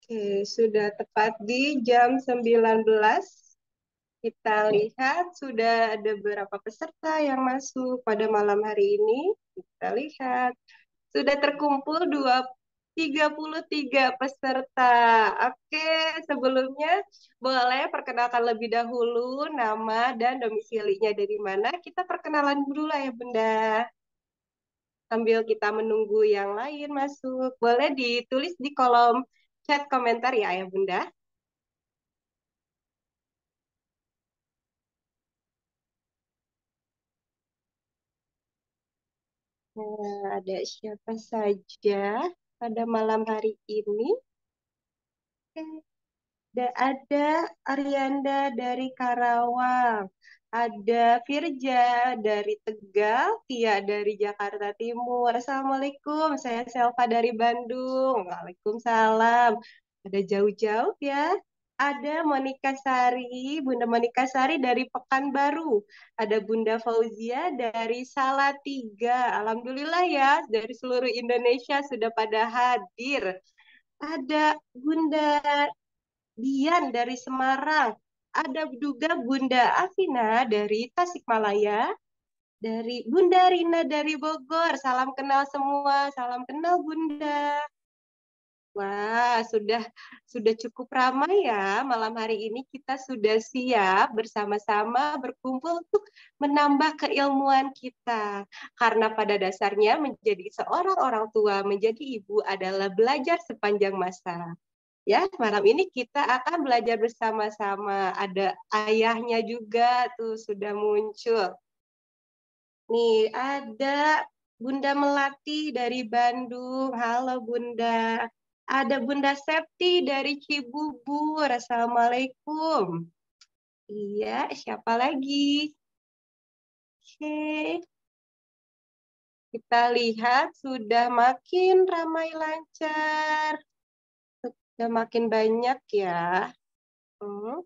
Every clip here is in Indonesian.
Oke, sudah tepat di jam 19. Kita lihat sudah ada beberapa peserta yang masuk pada malam hari ini. Kita lihat sudah terkumpul 33 peserta. Oke, sebelumnya boleh perkenalkan lebih dahulu nama dan domisilinya dari mana. Kita perkenalan dulu lah ya Bunda. Sambil kita menunggu yang lain masuk. Boleh ditulis di kolom chat komentar ya ya Bunda. Nah, ada siapa saja pada malam hari ini? Ada Arianda dari Karawang, ada Firja dari Tegal, Tia dari Jakarta Timur. Assalamualaikum, saya Selva dari Bandung. Waalaikumsalam. Ada jauh-jauh ya. Ada Monika Sari, Bunda Monika Sari dari Pekanbaru. Ada Bunda Fauzia dari Salatiga. Alhamdulillah ya, dari seluruh Indonesia sudah pada hadir. Ada Bunda Dian dari Semarang. Ada juga Bunda Afina dari Tasikmalaya. Dari Bunda Rina dari Bogor. Salam kenal semua. Salam kenal Bunda. Wah, sudah cukup ramai ya. Malam hari ini kita sudah siap bersama-sama berkumpul untuk menambah keilmuan kita. Karena pada dasarnya menjadi seorang orang tua, menjadi ibu adalah belajar sepanjang masa. Ya, malam ini kita akan belajar bersama-sama. Ada ayahnya juga tuh sudah muncul. Nih, ada Bunda Melati dari Bandung. Halo Bunda. Ada Bunda Septi dari Cibubur. Assalamualaikum. Iya, siapa lagi? Oke, kita lihat sudah makin ramai lancar. Sudah makin banyak ya. Hmm.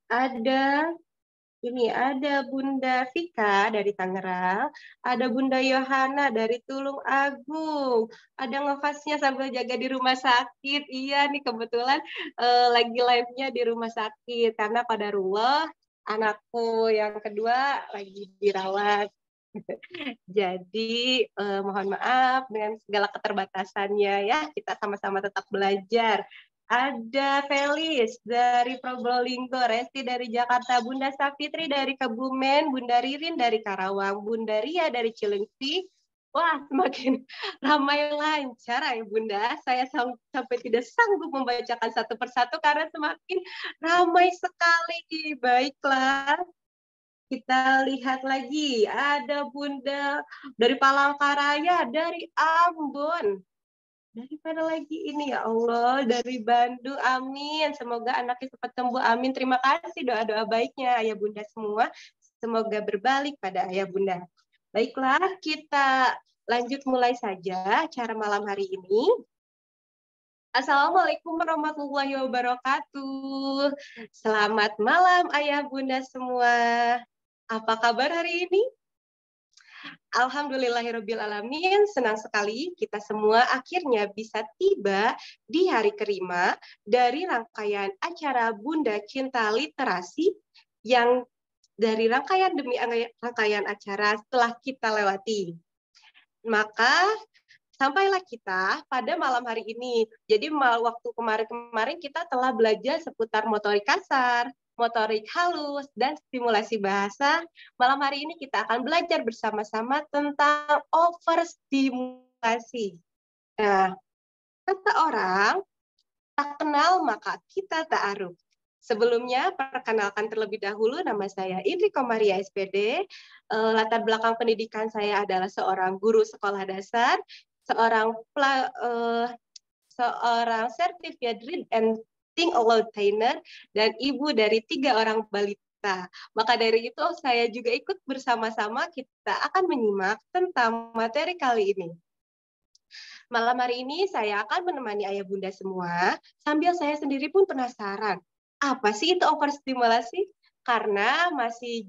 Ada Ini ada Bunda Vika dari Tangerang, ada Bunda Yohana dari Tulung Agung, ada ngefasnya sambil jaga di rumah sakit. Iya nih kebetulan lagi live-nya di rumah sakit karena pada ruwet anakku yang kedua lagi dirawat. Jadi mohon maaf dengan segala keterbatasannya ya, kita sama-sama tetap belajar. Ada Felis dari Probolinggo, Resti dari Jakarta, Bunda Safitri dari Kebumen, Bunda Ririn dari Karawang, Bunda Ria dari Cilengsi. Wah, semakin ramai lancar ya Bunda. Saya sampai tidak sanggup membacakan satu persatu karena semakin ramai sekali. Baiklah, kita lihat lagi, ada Bunda dari Palangkaraya, dari Ambon. Dari mana lagi ini ya Allah, dari Bandung, amin. Semoga anaknya cepat sembuh, amin. Terima kasih doa-doa baiknya ayah bunda semua. Semoga berbalik pada ayah bunda. Baiklah, kita lanjut mulai saja acara malam hari ini. Assalamualaikum warahmatullahi wabarakatuh. Selamat malam ayah bunda semua. Apa kabar hari ini? Alhamdulillahirrabbilalamin, senang sekali kita semua akhirnya bisa tiba di hari kelima dari rangkaian acara Bunda Cinta Literasi yang dari rangkaian demi rangkaian acara setelah kita lewati. Maka sampailah kita pada malam hari ini. Jadi waktu kemarin-kemarin kita telah belajar seputar motorik kasar, motorik halus, dan stimulasi bahasa. Malam hari ini kita akan belajar bersama-sama tentang overstimulasi. Nah, kata orang, tak kenal maka kita tak aruf. Sebelumnya, perkenalkan terlebih dahulu, nama saya Indri Komaria SPD. Latar belakang pendidikan saya adalah seorang guru sekolah dasar, seorang seorang certified read and think aloud trainer, dan ibu dari 3 orang balita. Maka dari itu, saya juga ikut bersama-sama kita akan menyimak tentang materi kali ini. Malam hari ini saya akan menemani ayah bunda semua, sambil saya sendiri pun penasaran, apa sih itu overstimulasi? Karena masih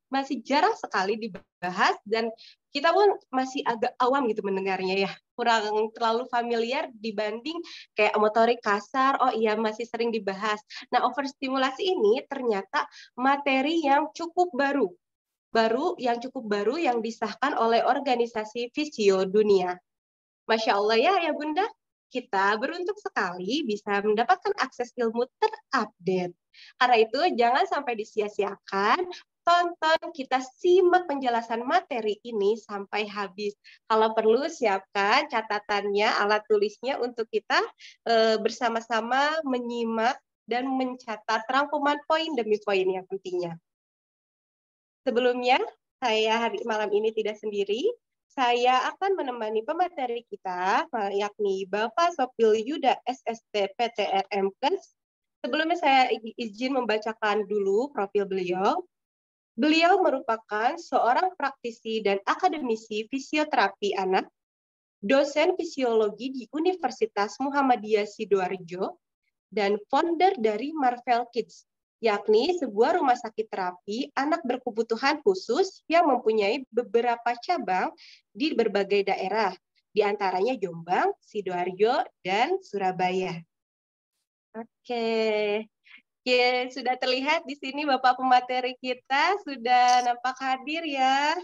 masih jarang sekali dibahas dan kita pun masih agak awam gitu mendengarnya ya, kurang terlalu familiar dibanding kayak motorik kasar. Oh iya, masih sering dibahas. Nah, overstimulasi ini ternyata materi yang cukup baru yang disahkan oleh organisasi Fisio Dunia. Masya Allah ya, ya Bunda, kita beruntung sekali bisa mendapatkan akses ilmu terupdate. Karena itu jangan sampai disia-siakan, tonton, kita simak penjelasan materi ini sampai habis. Kalau perlu siapkan catatannya, alat tulisnya untuk kita bersama-sama menyimak dan mencatat rangkuman poin demi poin yang pentingnya. Sebelumnya, saya hari malam ini tidak sendiri. Saya akan menemani pemateri kita, yakni Bapak Sopil Yuda SST PTRM Plus. Sebelumnya saya izin membacakan dulu profil beliau. Beliau merupakan seorang praktisi dan akademisi fisioterapi anak, dosen fisiologi di Universitas Muhammadiyah Sidoarjo, dan founder dari Marvel Kids, yakni sebuah rumah sakit terapi anak berkebutuhan khusus yang mempunyai beberapa cabang di berbagai daerah, di antaranya Jombang, Sidoarjo, dan Surabaya. Oke, ya, sudah terlihat di sini Bapak pemateri kita sudah nampak hadir ya.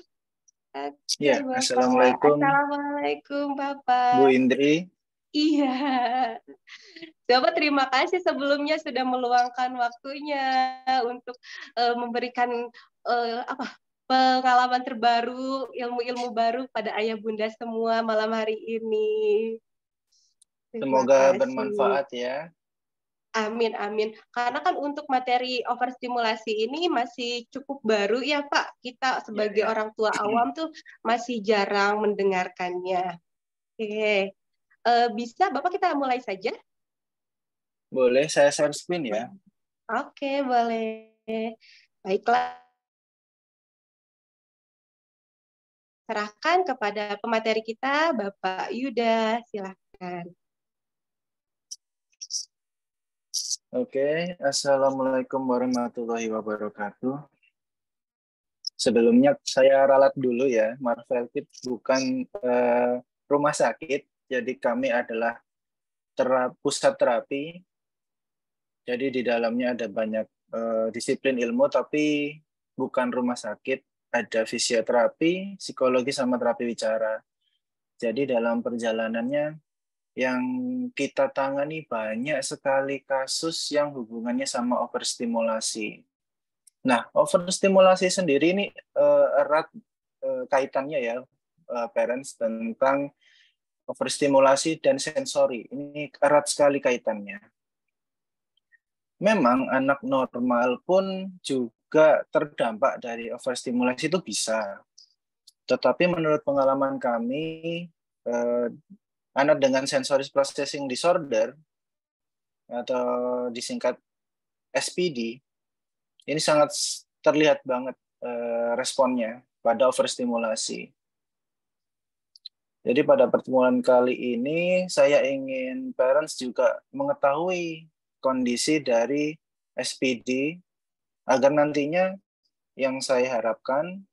Oke, Ya, Bapak. Assalamualaikum Assalamualaikum, Bu Bapak. Indri. Iya. Bapak terima kasih sebelumnya sudah meluangkan waktunya untuk memberikan apa pengalaman terbaru, ilmu-ilmu baru pada ayah bunda semua malam hari ini. Terima Semoga kasih. bermanfaat ya. Amin, amin. Karena kan untuk materi overstimulasi ini masih cukup baru ya Pak. Kita Ya, sebagai ya. orang tua awam tuh masih jarang mendengarkannya. Oke. Bisa Bapak kita mulai saja? Boleh saya share screen ya. Oke, boleh. Baiklah, serahkan kepada pemateri kita, Bapak Yuda. Silahkan. Oke, Assalamualaikum warahmatullahi wabarakatuh. Sebelumnya saya ralat dulu ya, Marvel Kids bukan rumah sakit, jadi kami adalah pusat terapi. Jadi di dalamnya ada banyak disiplin ilmu, tapi bukan rumah sakit. Ada fisioterapi, psikologi, sama terapi bicara. Jadi dalam perjalanannya yang kita tangani banyak sekali kasus yang hubungannya sama overstimulasi. Nah, overstimulasi sendiri ini erat kaitannya ya, parents, tentang overstimulasi dan sensori. Ini erat sekali kaitannya. Memang anak normal pun juga terdampak dari overstimulasi itu bisa. Tetapi menurut pengalaman kami, anak dengan sensory processing disorder atau disingkat SPD, ini sangat terlihat banget responnya pada overstimulasi. Jadi pada pertemuan kali ini saya ingin parents juga mengetahui kondisi dari SPD agar nantinya yang saya harapkan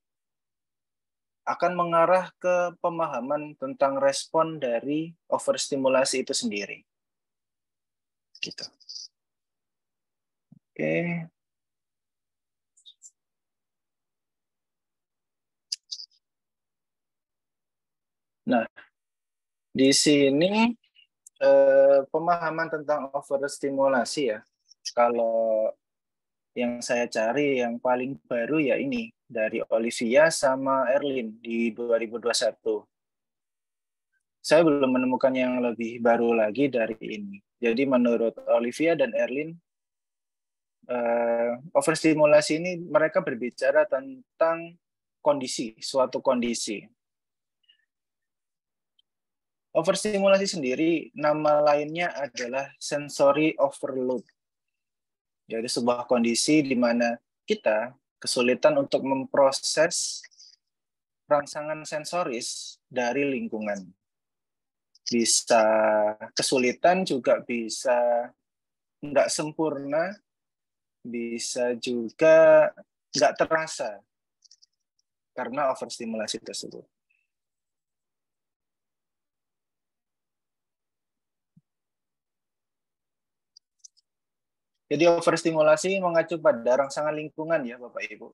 akan mengarah ke pemahaman tentang respon dari overstimulasi itu sendiri. Gitu. Oke. Nah, di sini pemahaman tentang overstimulasi ya. Kalau yang saya cari yang paling baru ya ini dari Olivia sama Erlin di 2021. Saya belum menemukan yang lebih baru lagi dari ini. Jadi menurut Olivia dan Erlin, overstimulasi ini mereka berbicara tentang kondisi, suatu kondisi. Overstimulasi sendiri, nama lainnya adalah sensory overload. Jadi sebuah kondisi di mana kita kesulitan untuk memproses rangsangan sensoris dari lingkungan. Bisa kesulitan, juga bisa nggak sempurna, bisa juga nggak terasa. karena overstimulasi tersebut. Jadi overstimulasi mengacu pada rangsangan lingkungan ya Bapak Ibu.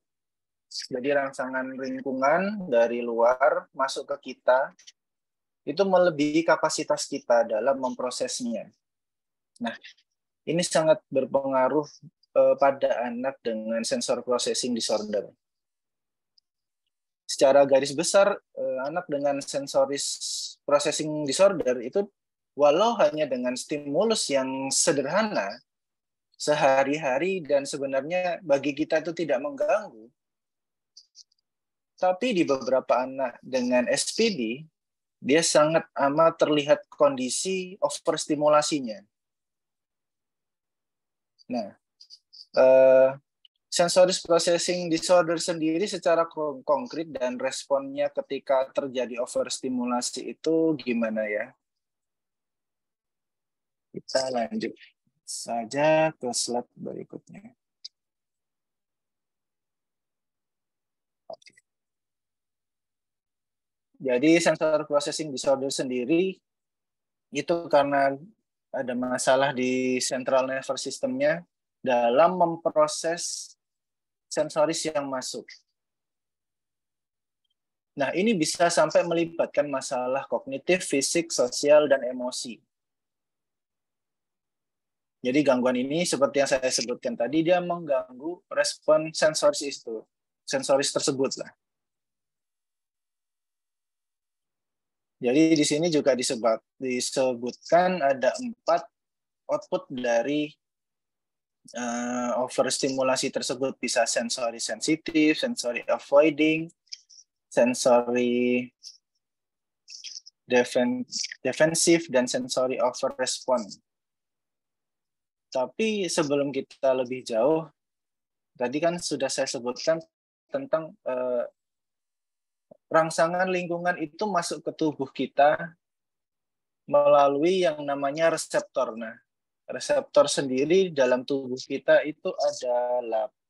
Jadi rangsangan lingkungan dari luar masuk ke kita itu melebihi kapasitas kita dalam memprosesnya. Nah, ini sangat berpengaruh pada anak dengan sensor processing disorder. Secara garis besar, anak dengan sensoris processing disorder itu walau hanya dengan stimulus yang sederhana sehari-hari dan sebenarnya bagi kita itu tidak mengganggu, tapi di beberapa anak dengan SPD dia sangat amat terlihat kondisi overstimulasinya. Nah, sensoris processing disorder sendiri secara konkret dan responnya ketika terjadi overstimulasi itu gimana ya? Kita lanjut saja ke slide berikutnya. Jadi sensor processing disorder sendiri itu karena ada masalah di central nervous system-nya dalam memproses sensoris yang masuk. Nah, ini bisa sampai melibatkan masalah kognitif, fisik, sosial, dan emosi. Jadi gangguan ini seperti yang saya sebutkan tadi, dia mengganggu respon sensoris tersebut lah. Jadi di sini juga disebutkan ada 4 output dari overstimulasi tersebut, bisa sensory sensitif, sensory avoiding, sensory defensif, dan sensory over response. Tapi sebelum kita lebih jauh, tadi kan sudah saya sebutkan tentang rangsangan lingkungan itu masuk ke tubuh kita melalui yang namanya reseptor. Nah, reseptor sendiri dalam tubuh kita itu ada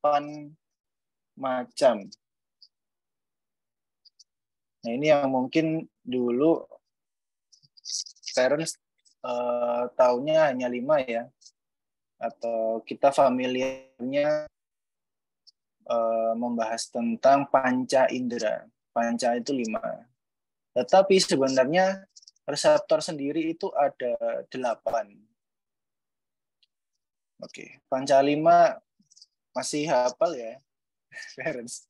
8 macam. Nah, ini yang mungkin dulu parents taunya hanya 5 ya, atau kita familiarnya membahas tentang panca indera. Panca itu 5. Tetapi sebenarnya reseptor sendiri itu ada 8. Oke, panca 5 masih hafal ya, parents?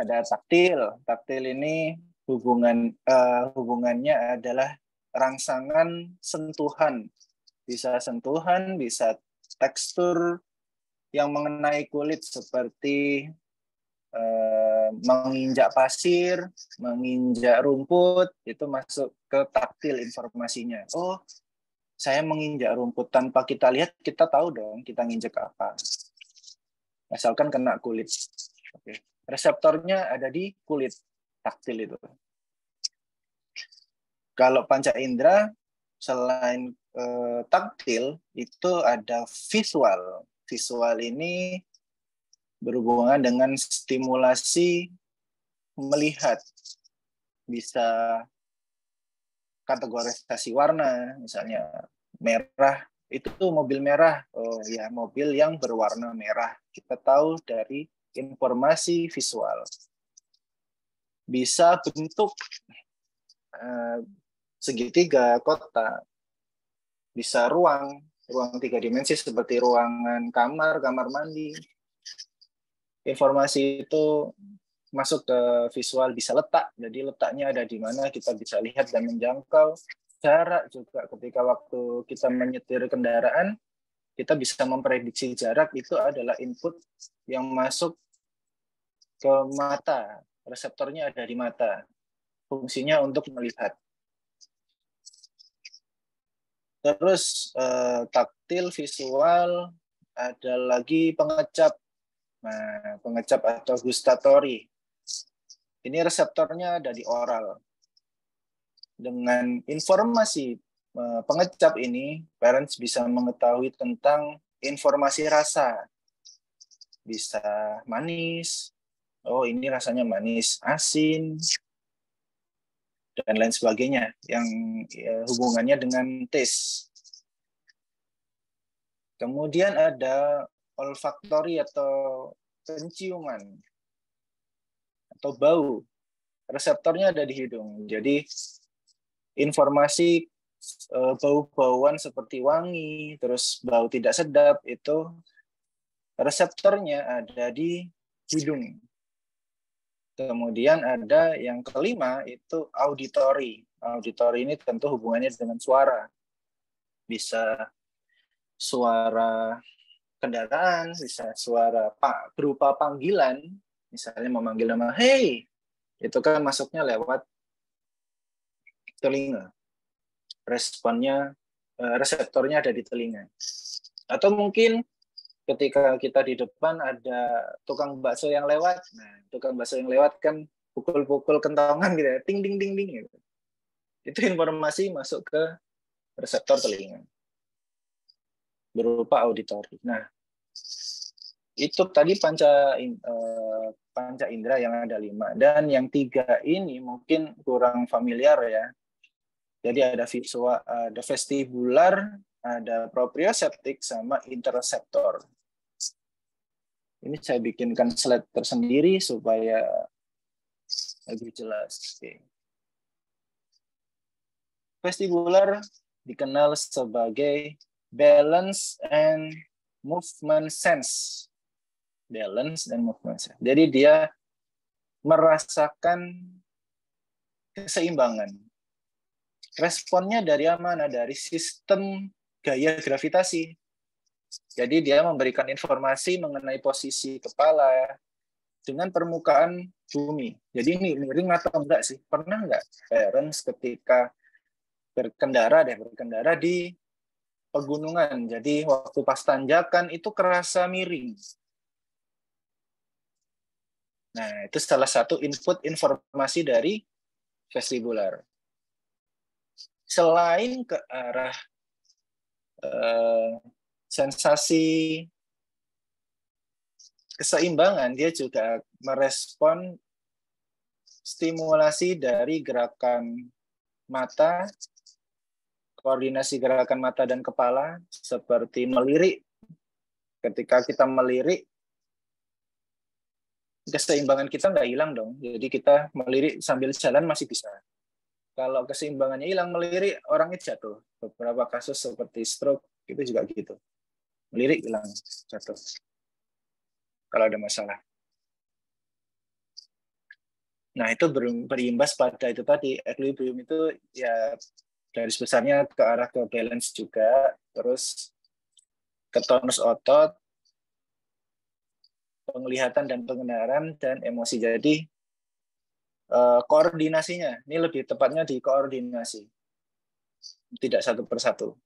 Ada taktil. Taktil ini hubungannya adalah rangsangan sentuhan. Bisa sentuhan, bisa tekstur yang mengenai kulit seperti menginjak pasir, menginjak rumput, itu masuk ke taktil informasinya. Oh, saya menginjak rumput, tanpa kita lihat, kita tahu dong kita nginjak apa. Asalkan kena kulit. Oke. Reseptornya ada di kulit, taktil itu. Kalau panca indera, selain taktil, itu ada visual. Visual ini berhubungan dengan stimulasi melihat, bisa kategorisasi warna, misalnya merah itu mobil merah, oh ya mobil yang berwarna merah, kita tahu dari informasi visual. Bisa bentuk segitiga, kotak, bisa ruang 3 dimensi seperti ruangan kamar mandi. Informasi itu masuk ke visual, bisa letak. Jadi letaknya ada di mana, kita bisa lihat dan menjangkau. Jarak juga, ketika waktu kita menyetir kendaraan, kita bisa memprediksi jarak, itu adalah input yang masuk ke mata. Reseptornya ada di mata. Fungsinya untuk melihat. Terus taktil, visual, ada lagi pengecap. Nah, pengecap atau gustatory. Ini reseptornya ada di oral. Dengan informasi pengecap ini, parents bisa mengetahui tentang informasi rasa. Bisa manis, Oh, ini rasanya manis, asin, dan lain sebagainya yang hubungannya dengan taste. Kemudian ada olfaktori atau penciuman atau bau. Reseptornya ada di hidung. Jadi informasi bau-bauan seperti wangi, terus bau tidak sedap itu reseptornya ada di hidung. Kemudian ada yang kelima itu auditori. Auditori ini tentu hubungannya dengan suara. Bisa suara kendaraan, bisa suara berupa panggilan, misalnya memanggil nama hey, itu kan masuknya lewat telinga. Responnya, reseptornya ada di telinga. Atau mungkin ketika kita di depan ada tukang bakso yang lewat, nah tukang bakso yang lewat kan pukul-pukul kentongan gitu ya, ting ding ding ding gitu. Itu informasi masuk ke reseptor telinga berupa auditori. Nah, itu tadi panca indera yang ada 5, dan yang 3 ini mungkin kurang familiar ya. Jadi ada visual, ada vestibular, ada proprioseptik, sama interoceptor. Ini saya bikinkan slide tersendiri supaya lebih jelas. Oke. Vestibular dikenal sebagai balance and movement sense. Balance dan movement sense. Jadi dia merasakan keseimbangan. Responnya dari mana? Dari sistem gaya gravitasi. Jadi dia memberikan informasi mengenai posisi kepala dengan permukaan bumi. Jadi ini miring atau enggak sih? Pernah enggak parents ketika berkendara di pegunungan. Jadi waktu pas tanjakan itu kerasa miring. Nah, itu salah satu input informasi dari vestibular. Selain ke arah sensasi keseimbangan, dia juga merespon stimulasi dari gerakan mata, koordinasi gerakan mata dan kepala, seperti melirik. Ketika kita melirik, keseimbangan kita nggak hilang dong. Jadi kita melirik sambil jalan masih bisa. Kalau keseimbangannya hilang, melirik, orangnya jatuh. Beberapa kasus seperti stroke, itu juga gitu. Melirik, hilang, jatuh. Kalau ada masalah. Nah, itu berimbas pada itu tadi. Equilibrium itu ya garis besarnya ke arah ke balance juga, terus ke tonus otot, penglihatan dan pengenalan, dan emosi. Jadi koordinasinya, ini lebih tepatnya di koordinasi, tidak satu persatu.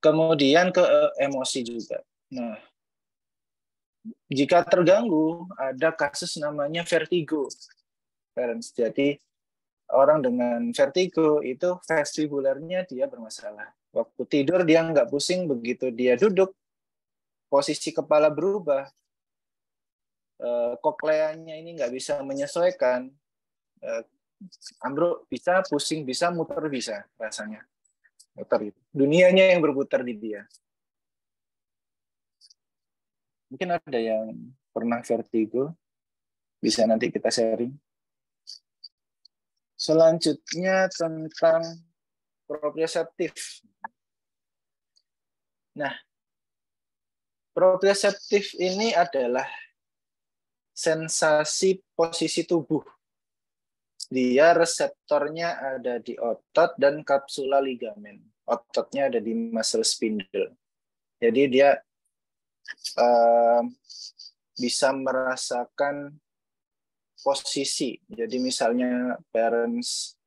Kemudian ke emosi juga. Nah, jika terganggu, ada kasus namanya vertigo. Jadi orang dengan vertigo itu vestibularnya dia bermasalah. Waktu tidur dia nggak pusing, begitu dia duduk, posisi kepala berubah, kokleanya ini nggak bisa menyesuaikan, ambruk bisa, pusing bisa, muter bisa rasanya. Muter itu. Dunianya yang berputar di dia. Mungkin ada yang pernah vertigo, bisa nanti kita sharing. Selanjutnya tentang proprioseptif. Nah, proprioseptif ini adalah sensasi posisi tubuh. Dia reseptornya ada di otot dan kapsula ligamen. Ototnya ada di muscle spindle. Jadi dia bisa merasakan posisi. Jadi misalnya parents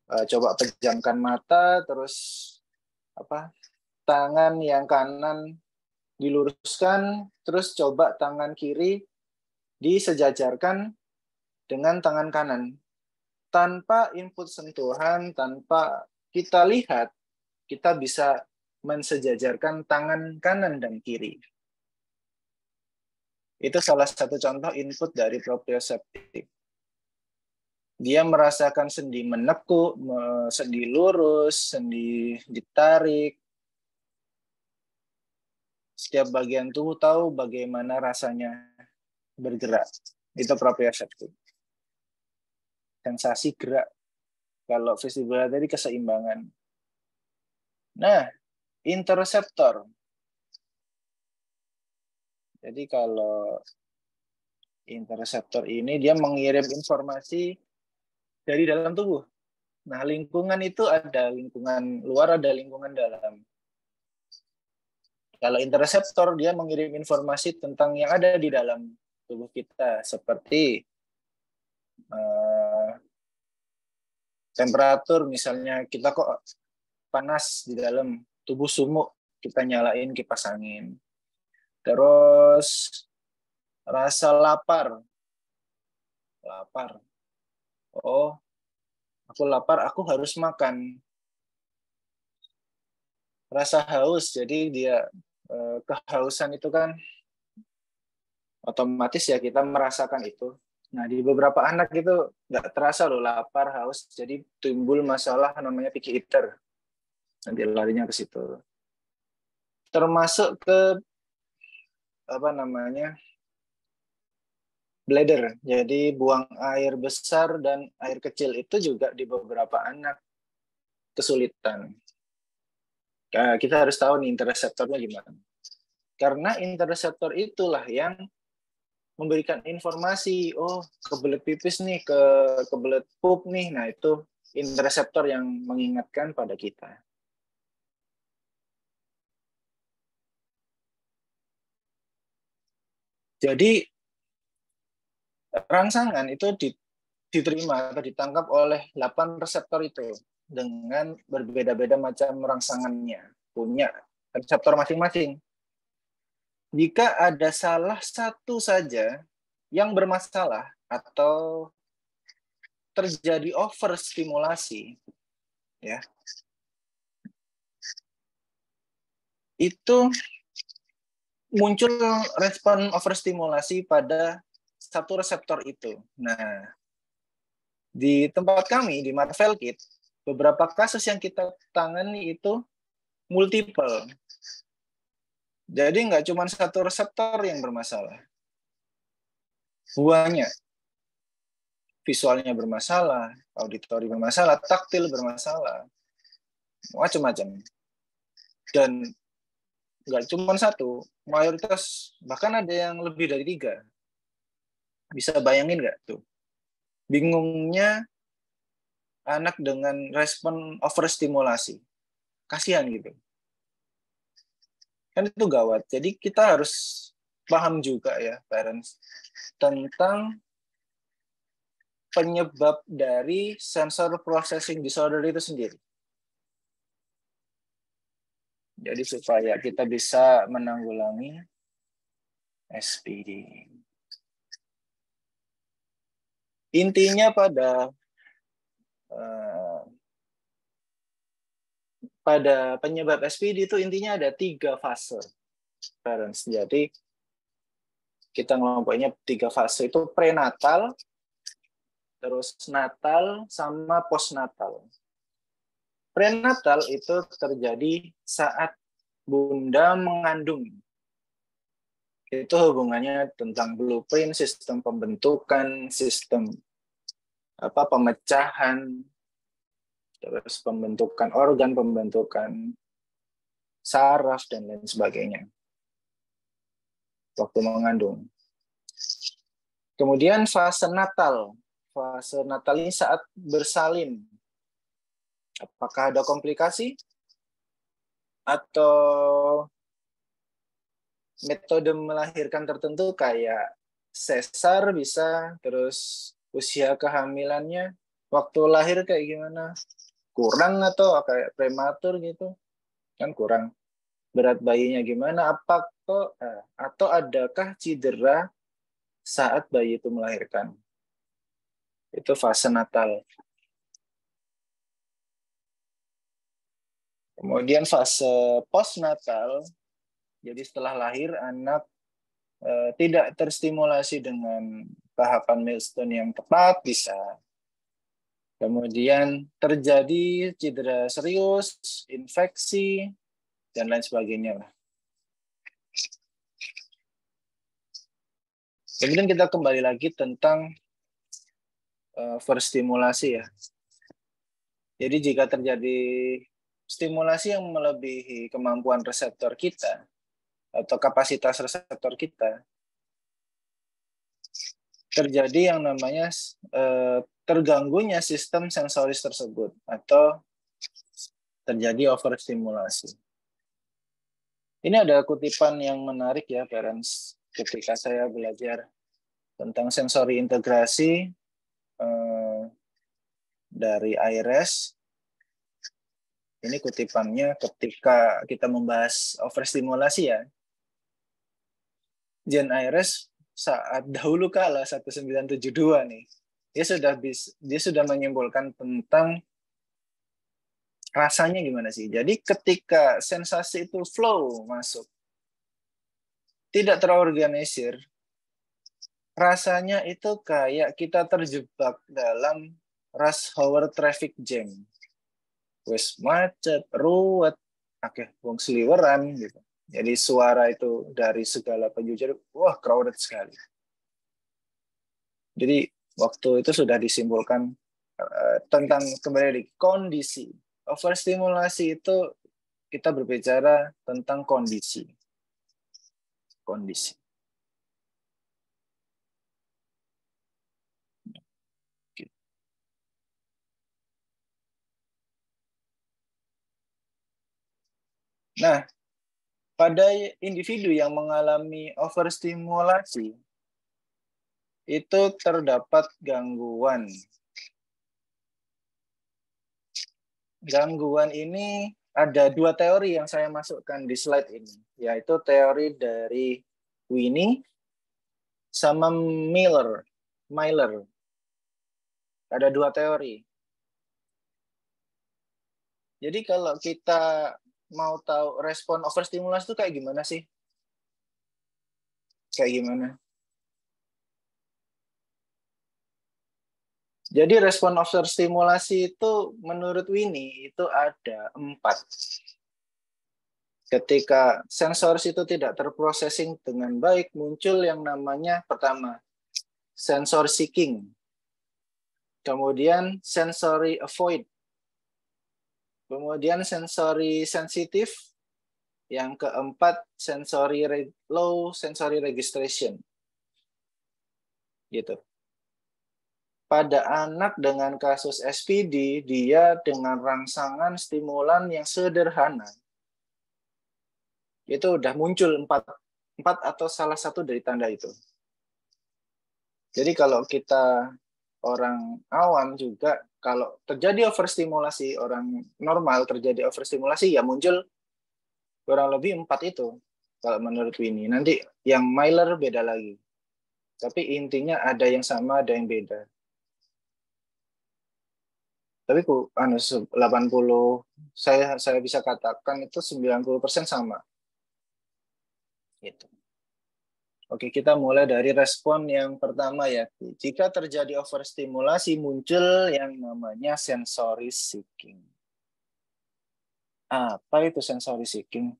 coba pejamkan mata, terus tangan yang kanan diluruskan, terus coba tangan kiri disejajarkan dengan tangan kanan. Tanpa input sentuhan, tanpa kita lihat, kita bisa mensejajarkan tangan kanan dan kiri. Itu salah satu contoh input dari proprioseptif. Dia merasakan sendi menekuk, sendi lurus, sendi ditarik. Setiap bagian tubuh tahu bagaimana rasanya bergerak. Itu proprioseptif. Sensasi gerak. Kalau vestibular tadi keseimbangan. Nah, interoceptor. Jadi kalau interoceptor ini dia mengirim informasi dari dalam tubuh. Nah, lingkungan itu ada lingkungan luar, ada lingkungan dalam. Kalau interoceptor dia mengirim informasi tentang yang ada di dalam tubuh kita, seperti temperatur, misalnya kita kok panas di dalam tubuh, sumuk, kita nyalain kipas angin. Terus rasa lapar. Oh, aku lapar, aku harus makan. Rasa haus, jadi dia kehausan itu kan otomatis ya kita merasakan itu. Nah, di beberapa anak itu nggak terasa loh lapar, haus, jadi timbul masalah namanya picky eater. Nanti larinya ke situ. Termasuk ke bladder, jadi buang air besar dan air kecil itu juga di beberapa anak kesulitan. Nah, kita harus tahu nih interoceptornya gimana. Karena interoceptor itulah yang memberikan informasi, oh kebelet pipis nih, kebelet pup nih. Nah, itu interoceptor yang mengingatkan pada kita. Jadi rangsangan itu diterima atau ditangkap oleh 8 reseptor itu dengan berbeda-beda macam rangsangannya, punya reseptor masing-masing. Jika ada salah satu saja yang bermasalah atau terjadi overstimulasi, ya, itu muncul respon overstimulasi pada satu reseptor itu. Nah, di tempat kami di Marvel Kit, beberapa kasus yang kita tangani itu multiple. Jadi nggak cuma satu reseptor yang bermasalah. Banyak. Visualnya bermasalah, auditori bermasalah, taktil bermasalah, macam-macam. Dan nggak cuma satu, mayoritas bahkan ada yang lebih dari 3. Bisa bayangin nggak tuh? Bingungnya anak dengan respon overstimulasi. Kasihan gitu. Kan itu gawat. Jadi kita harus paham juga ya, parents, tentang penyebab dari sensor processing disorder itu sendiri. Jadi supaya kita bisa menanggulangi SPD. Intinya pada penyebab SPD itu intinya ada 3 fase, parents. Jadi kita ngelompokinnya 3 fase, itu prenatal, terus natal, sama postnatal. Prenatal itu terjadi saat bunda mengandung. Itu hubungannya tentang blueprint, sistem pembentukan, sistem pemecahan, terus pembentukan organ, pembentukan saraf, dan lain sebagainya waktu mengandung. Kemudian fase natal. Fase natal ini saat bersalin. Apakah ada komplikasi? Atau metode melahirkan tertentu kayak sesar bisa, terus usia kehamilannya, waktu lahir kayak gimana? Kurang atau kayak prematur gitu? Kan kurang. Berat bayinya gimana? Atau adakah cedera saat bayi itu melahirkan? Itu fase natal. Kemudian fase postnatal, jadi setelah lahir anak tidak terstimulasi dengan tahapan milestone yang tepat, bisa. Kemudian terjadi cedera serius, infeksi, dan lain sebagainya. Kemudian kita kembali lagi tentang verstimulasi ya. Jadi jika terjadi stimulasi yang melebihi kemampuan reseptor kita atau kapasitas reseptor kita, terjadi yang namanya terganggunya sistem sensoris tersebut atau terjadi overstimulasi. Ini ada kutipan yang menarik ya, parents, ketika saya belajar tentang sensori integrasi dari IRS. Ini kutipannya ketika kita membahas overstimulasi ya. Jan IRS saat dahulu kala 1972 nih, dia sudah menyimpulkan tentang rasanya gimana sih. Jadi ketika sensasi itu flow masuk, tidak terorganisir, rasanya itu kayak kita terjebak dalam rush hour traffic jam. Wes macet, ruwet, akeh wong seliweran gitu. Jadi suara itu dari segala penjuru, wah crowded sekali. Jadi waktu itu sudah disimpulkan tentang kembali lagi kondisi. Overstimulasi itu kita berbicara tentang kondisi. Kondisi. Nah, pada individu yang mengalami overstimulasi, itu terdapat gangguan. Gangguan ini ada dua teori yang saya masukkan di slide ini, yaitu teori dari Winnie sama Miller. Ada dua teori. Jadi kalau kita mau tahu respon overstimulasi itu kayak gimana sih? Kayak gimana? Jadi respon overstimulasi itu menurut Winnie itu ada 4. Ketika sensoris itu tidak terprocessing dengan baik, muncul yang namanya pertama, sensor seeking. Kemudian sensory avoid. Kemudian sensory sensitif. Yang keempat, low sensory registration. Gitu. Pada anak dengan kasus SPD, dia dengan rangsangan stimulan yang sederhana, itu udah muncul 4 atau salah satu dari tanda itu. Jadi kalau kita orang awam juga, kalau terjadi overstimulasi, orang normal terjadi overstimulasi, ya muncul kurang lebih 4 itu. Kalau menurut Winnie. Nanti yang Miller beda lagi. Tapi intinya ada yang sama, ada yang beda. Tapi 80 saya bisa katakan itu 90% sama. Gitu. Oke, kita mulai dari respon yang pertama ya. Jika terjadi overstimulasi muncul yang namanya sensory seeking. Apa itu sensory seeking?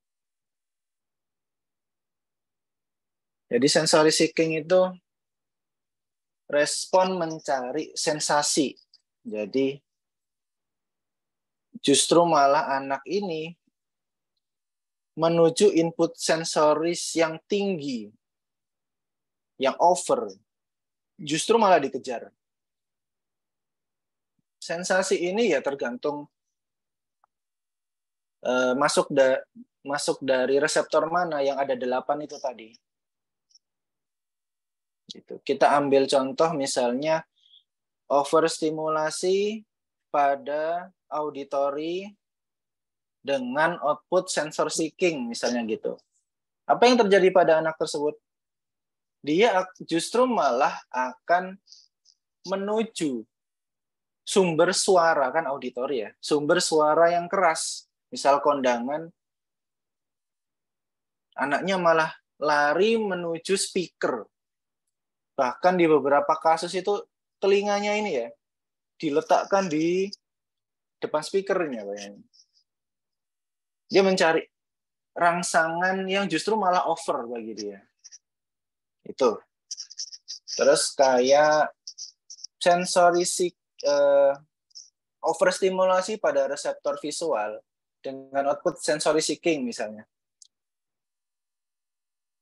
Jadi sensory seeking itu respon mencari sensasi. Jadi justru malah anak ini menuju input sensoris yang tinggi, yang over, justru malah dikejar. Sensasi ini ya tergantung masuk dari reseptor mana, yang ada 8 itu tadi. Gitu. Kita ambil contoh misalnya overstimulasi pada auditory dengan output sensor seeking misalnya gitu. Apa yang terjadi pada anak tersebut? Dia justru malah akan menuju sumber suara, kan auditory ya, sumber suara yang keras. Misal kondangan, anaknya malah lari menuju speaker. Bahkan di beberapa kasus itu telinganya ini ya diletakkan di depan speakernya, bayangin. Dia mencari rangsangan yang justru malah over bagi dia. Itu. Terus kayak sensori overstimulasi pada reseptor visual dengan output sensory seeking misalnya.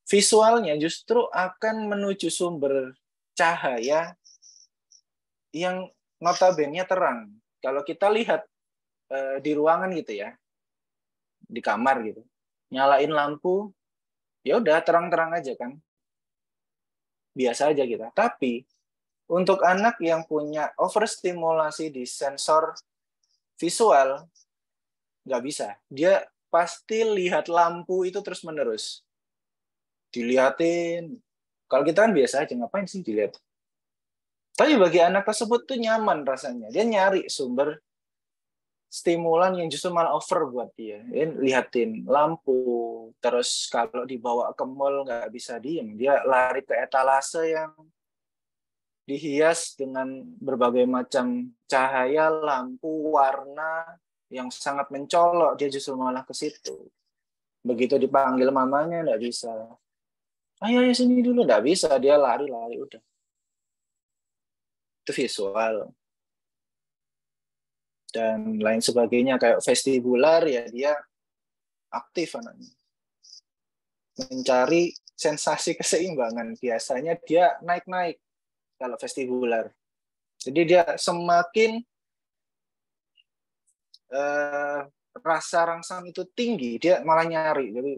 Visualnya justru akan menuju sumber cahaya yang notabene terang. Kalau kita lihat di ruangan gitu ya, di kamar gitu, nyalain lampu, ya udah terang-terang aja kan, biasa aja kita. Tapi untuk anak yang punya overstimulasi di sensor visual, nggak bisa. Dia pasti lihat lampu itu terus-menerus. Dilihatin. Kalau kita kan biasa aja, ngapain sih dilihat? Tapi bagi anak tersebut tuh nyaman rasanya. Dia nyari sumber stimulan yang justru malah over buat dia. Dia lihatin lampu, terus kalau dibawa ke mall nggak bisa diem. Dia lari ke etalase yang dihias dengan berbagai macam cahaya, lampu, warna yang sangat mencolok. Dia justru malah ke situ. Begitu dipanggil mamanya nggak bisa. Ayo, ayo sini dulu. Nggak bisa, dia lari-lari udah. Itu visual. Dan lain sebagainya kayak vestibular ya dia aktif anaknya mencari sensasi keseimbangan, biasanya dia naik-naik kalau vestibular, jadi dia semakin rasa rangsang itu tinggi dia malah nyari, jadi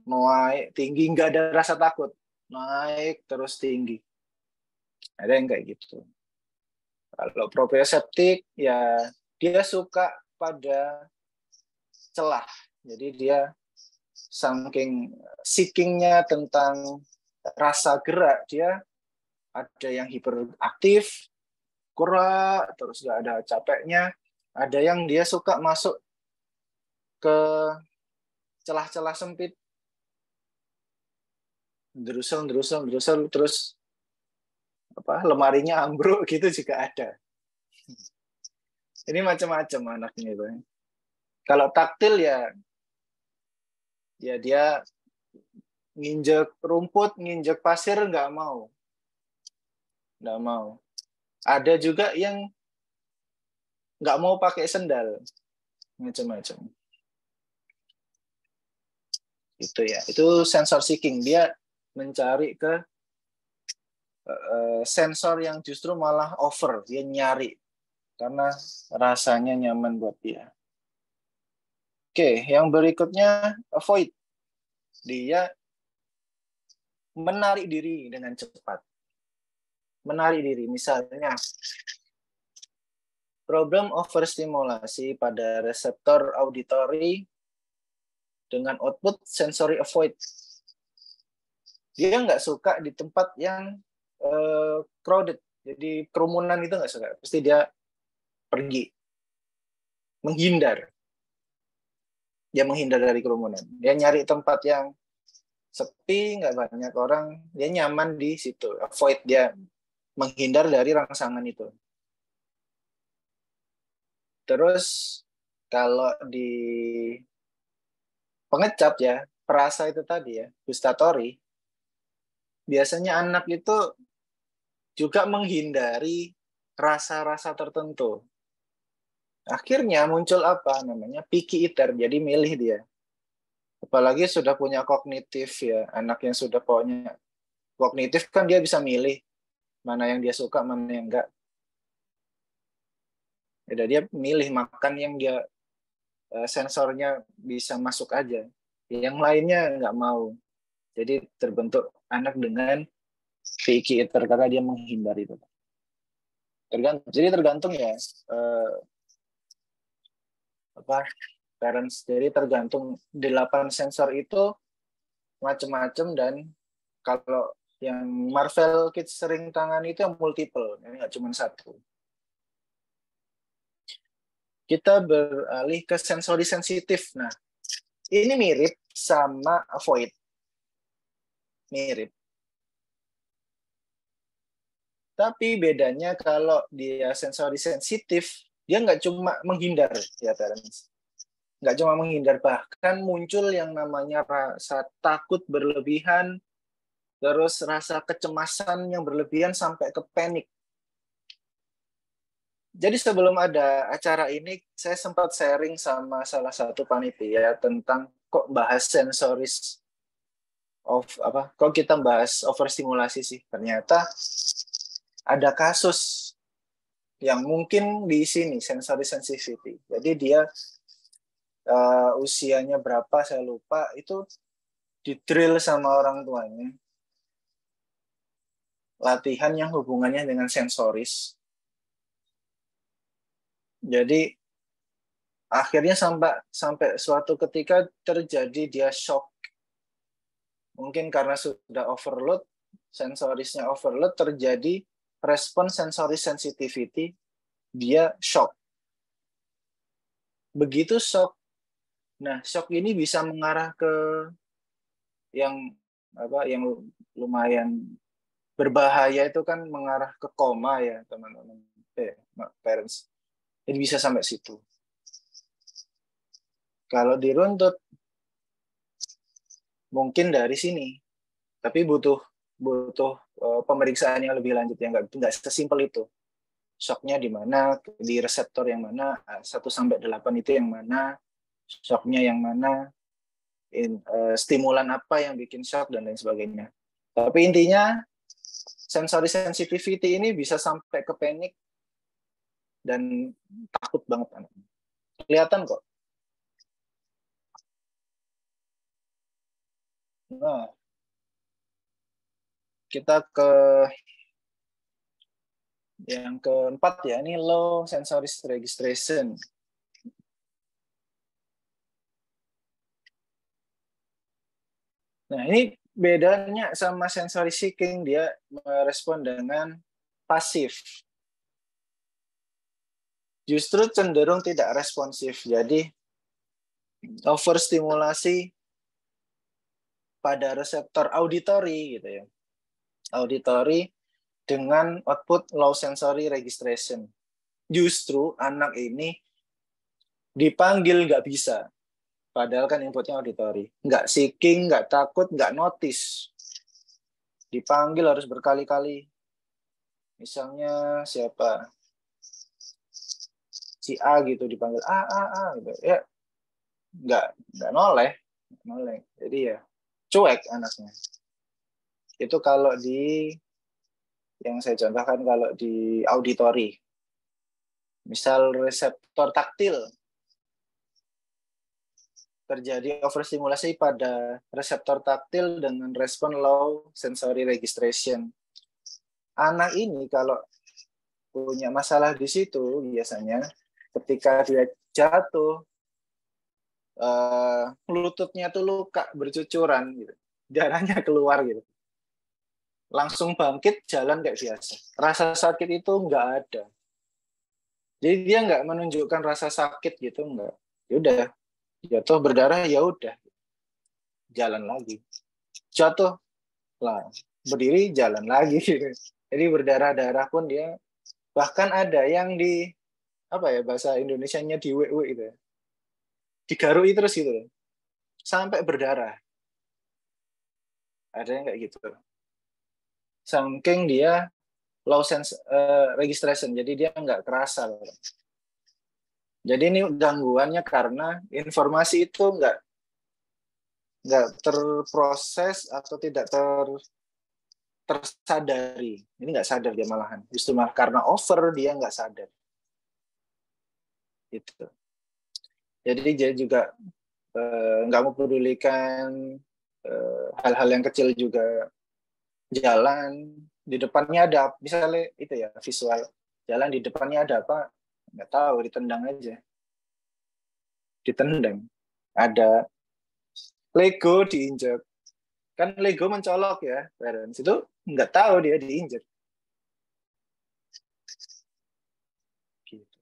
naik tinggi nggak ada rasa takut, naik terus tinggi, ada yang kayak gitu. Kalau proprioseptik ya dia suka pada celah, jadi dia saking seekingnya tentang rasa gerak, dia ada yang hiperaktif, gerak, terus gak ada capeknya. Ada yang dia suka masuk ke celah-celah sempit, derusel, terus lemarinya ambruk gitu juga ada. Ini macam-macam anaknya itu. Kalau taktil ya dia nginjek rumput, nginjek pasir nggak mau. Ada juga yang nggak mau pakai sendal, macam-macam. Itu ya, itu sensor seeking, dia mencari ke sensor yang justru malah over, dia nyari karena rasanya nyaman buat dia. Oke, yang berikutnya avoid, dia menarik diri dengan cepat. Menarik diri, misalnya problem overstimulasi pada reseptor auditory dengan output sensory avoid. Dia nggak suka di tempat yang crowded, jadi kerumunan itu nggak suka. Pasti dia pergi, menghindar. Dia menghindar dari kerumunan. Dia nyari tempat yang sepi, nggak banyak orang. Dia nyaman di situ. Avoid, dia menghindar dari rangsangan itu. Terus kalau di pengecap ya, perasa itu tadi ya, gustatory, biasanya anak itu juga menghindari rasa-rasa tertentu. Akhirnya muncul apa namanya picky eater, jadi milih dia. Apalagi sudah punya kognitif ya, anak yang sudah punya kognitif kan dia bisa milih mana yang dia suka, mana yang enggak. Ya, dia milih makan yang dia sensornya bisa masuk aja. Yang lainnya nggak mau. Jadi terbentuk anak dengan picky eater karena dia menghindar itu. Jadi tergantung ya parents. Jadi tergantung 8 sensor itu macam-macam, dan kalau yang Marvel Kids sering tangani itu yang multiple, ini nggak cuma satu. Kita beralih ke sensori sensitif. Nah, ini mirip sama avoid. mirip. Tapi bedanya kalau dia sensori sensitif, dia nggak cuma menghindar, ya parents. Nggak cuma menghindar, bahkan muncul yang namanya rasa takut berlebihan, terus rasa kecemasan yang berlebihan sampai ke panik. Jadi sebelum ada acara ini, saya sempat sharing sama salah satu panitia tentang kok bahas sensoris kok kita bahas overstimulasi sih. Ternyata ada kasus yang mungkin di sini sensory sensitivity. Jadi dia usianya berapa saya lupa, itu di-drill sama orang tuanya. Latihan yang hubungannya dengan sensoris. Jadi akhirnya sampai suatu ketika terjadi dia shock. Mungkin karena sudah overload, sensorisnya overload, terjadi respon sensory sensitivity, dia shock. Begitu shock, nah shock ini bisa mengarah ke yang lumayan berbahaya, itu kan mengarah ke koma ya teman-teman, parents. Jadi bisa sampai situ. Kalau diruntut mungkin dari sini, tapi butuh pemeriksaan yang lebih lanjut, yang nggak sesimpel itu. Shocknya di mana, di reseptor yang mana, 1-8 itu yang mana, shocknya yang mana, stimulan apa yang bikin shock, dan lain sebagainya. Tapi intinya, sensory sensitivity ini bisa sampai ke panik dan takut banget anaknya. Kelihatan kok. Nah, kita ke yang keempat ya, ini low sensory registration. Nah, ini bedanya sama sensory seeking, dia merespon dengan pasif. Justru cenderung tidak responsif. Jadi overstimulasi pada reseptor auditory gitu ya. Auditory dengan output low sensory registration. Justru anak ini dipanggil nggak bisa. Padahal kan inputnya auditory. Nggak seeking, nggak takut, nggak notice. Dipanggil harus berkali-kali. Misalnya siapa? Si A gitu dipanggil A gitu. Ya nggak noleh. Jadi ya cuek anaknya. Itu kalau yang saya contohkan kalau di auditory. Misal reseptor taktil, terjadi overstimulasi pada reseptor taktil dengan respon low sensory registration. Anak ini kalau punya masalah di situ, biasanya ketika dia jatuh, lututnya tuh luka bercucuran, gitu. Darahnya keluar gitu. Langsung bangkit, jalan kayak biasa. Rasa sakit itu nggak ada. Jadi dia nggak menunjukkan rasa sakit gitu, nggak. Ya udah, jatuh berdarah, ya udah, jalan lagi. Jatuh lah, berdiri jalan lagi. Jadi berdarah-darah pun dia, bahkan ada yang di bahasa Indonesianya di WW itu ya, digarui terus gitu sampai berdarah. Ada yang kayak gitu. Saking dia low sense registration, jadi dia nggak kerasa. Jadi ini gangguannya karena informasi itu nggak terproses atau tidak tersadari. Ini nggak sadar dia malahan. Justru malah karena over dia nggak sadar. Gitu. Jadi dia juga nggak mempedulikan hal-hal yang kecil juga. Jalan di depannya ada, misalnya itu ya visual, jalan di depannya ada apa, nggak tahu, ditendang aja. Ditendang. Ada Lego diinjek. Kan Lego mencolok ya, parents. Itu nggak tahu dia diinjek. Gitu.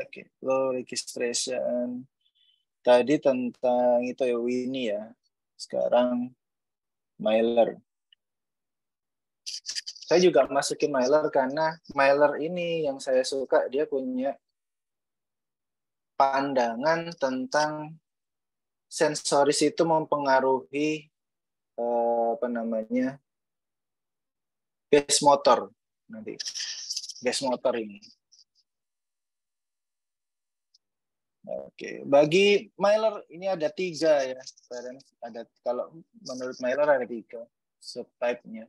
Oke, low registration. Tadi tentang itu ya, Winnie ya. Sekarang Myler. Saya juga masukin Myler karena Myler ini yang saya suka, dia punya pandangan tentang sensoris itu mempengaruhi apa namanya, base motor nanti, base motor ini. Oke, bagi Myler ini ada 3 ya, ada, kalau menurut Myler ada 3 subtype-nya,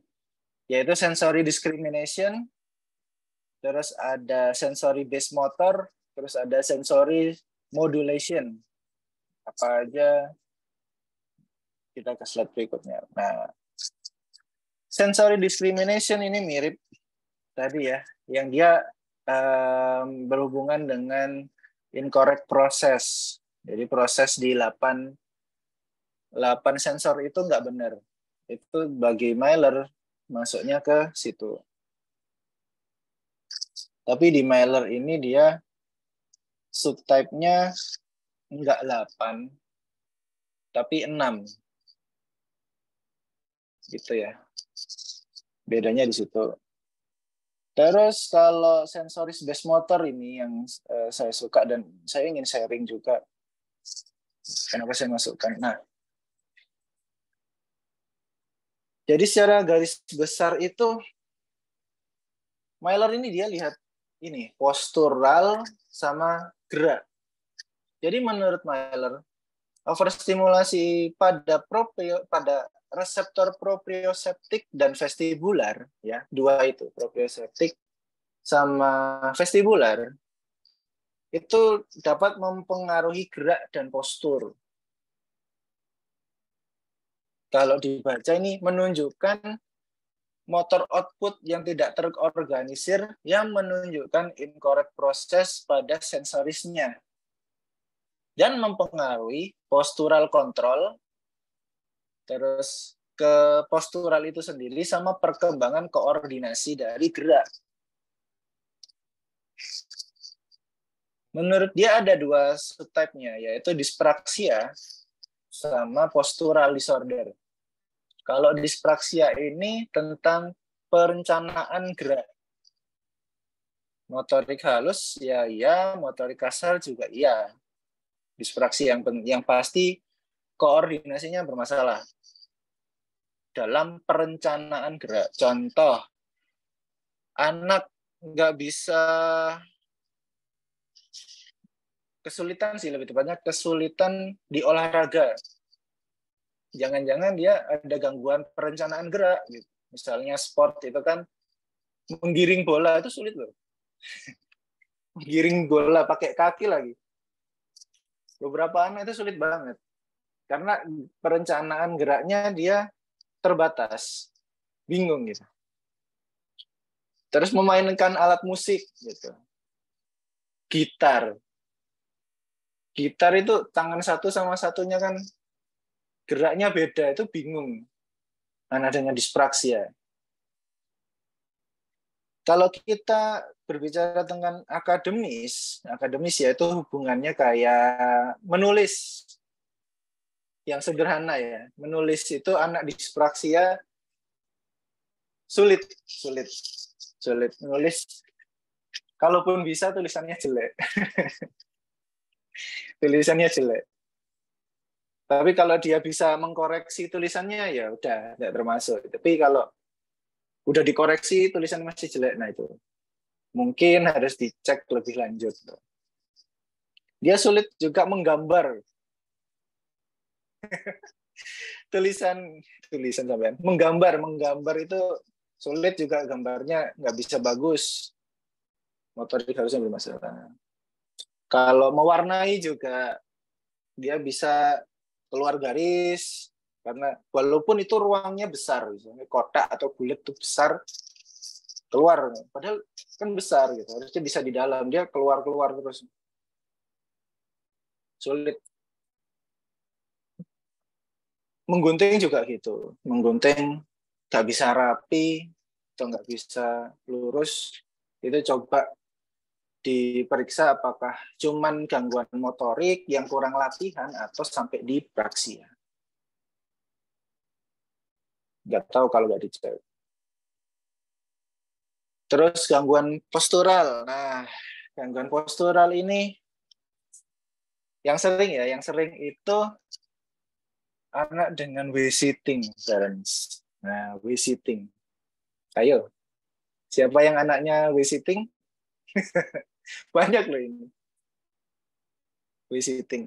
yaitu sensory discrimination, terus ada sensory base motor, terus ada sensory modulation. Apa aja, kita ke slide berikutnya. Nah, sensory discrimination ini mirip tadi ya, yang dia berhubungan dengan incorrect process. Jadi proses di 8 sensor itu nggak benar. Itu bagi Myler masuknya ke situ. Tapi di Myler ini dia subtype-nya nggak 8, tapi 6. Gitu ya. Bedanya di situ. Terus kalau sensoris base motor ini yang saya suka dan saya ingin sharing juga. Kenapa saya masukkan? Nah, jadi secara garis besar itu Myler ini dia lihat ini postural sama gerak. Jadi menurut Myler, overstimulasi pada reseptor proprioseptik dan vestibular, ya, 2 itu, proprioseptik sama vestibular, itu dapat mempengaruhi gerak dan postur. Kalau dibaca ini menunjukkan motor output yang tidak terorganisir yang menunjukkan incorrect proses pada sensorisnya dan mempengaruhi postural control, terus ke postural itu sendiri sama perkembangan koordinasi dari gerak. Menurut dia ada 2 subtype-nya, yaitu dyspraxia sama postural disorder. Kalau dyspraxia ini tentang perencanaan gerak. Motorik halus ya iya, motorik kasar juga iya. Dyspraxia yang pasti koordinasinya bermasalah dalam perencanaan gerak. Contoh, anak nggak bisa, kesulitan sih lebih tepatnya, kesulitan di olahraga. Jangan-jangan dia ada gangguan perencanaan gerak gitu. Misalnya sport itu kan menggiring bola itu sulit loh. Menggiring bola pakai kaki lagi. Beberapa anak itu sulit banget. Karena perencanaan geraknya dia terbatas. Bingung gitu. Terus memainkan alat musik gitu. Gitar. Gitar itu tangan satu sama satunya kan geraknya beda, itu bingung. Karena dengan dyspraxia. Kalau kita berbicara tentang akademis yaitu hubungannya kayak menulis. Yang sederhana ya, menulis itu anak dyspraxia sulit menulis. Kalaupun bisa tulisannya jelek. Tulisannya jelek. Tapi kalau dia bisa mengkoreksi tulisannya ya udah tidak termasuk. Tapi kalau udah dikoreksi tulisan masih jelek, nah itu mungkin harus dicek lebih lanjut. Dia sulit juga menggambar. tulisan sampean. Menggambar itu sulit juga, gambarnya nggak bisa bagus. Motorik harusnya bermasalah. Kalau mewarnai juga dia bisa keluar garis, karena walaupun itu ruangnya besar, misalnya kotak atau bulat itu besar, keluar, padahal kan besar gitu, harusnya bisa di dalam, dia keluar terus, sulit. Menggunting juga gitu, menggunting nggak bisa rapi atau nggak bisa lurus, itu coba diperiksa apakah cuman gangguan motorik yang kurang latihan atau sampai dyspraxia. Nggak tahu kalau nggak dicek. Terus gangguan postural. Nah, gangguan postural ini yang sering itu anak dengan wasting, parents. Nah, wasting. Ayo, siapa yang anaknya wasting? Banyak loh ini. Wasting.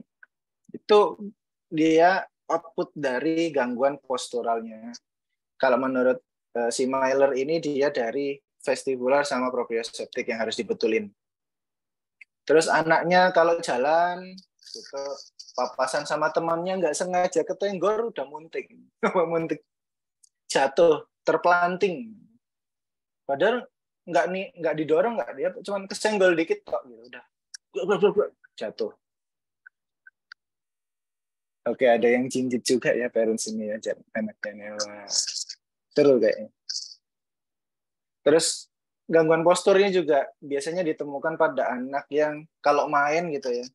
Itu dia output dari gangguan posturalnya. Kalau menurut si Myler ini dia dari vestibular sama proprioceptik yang harus dibetulin. Terus anaknya kalau jalan gitu papasan sama temannya nggak sengaja ketenggor udah munting, munting jatuh terpelanting. Padahal nggak didorong nggak dia cuman kesenggol dikit kok gitu udah jatuh. Oke, ada yang jinjit juga ya parents ini ya anaknya. Wah, seru kayaknya. Terus gangguan posturnya juga biasanya ditemukan pada anak yang kalau main gitu ya,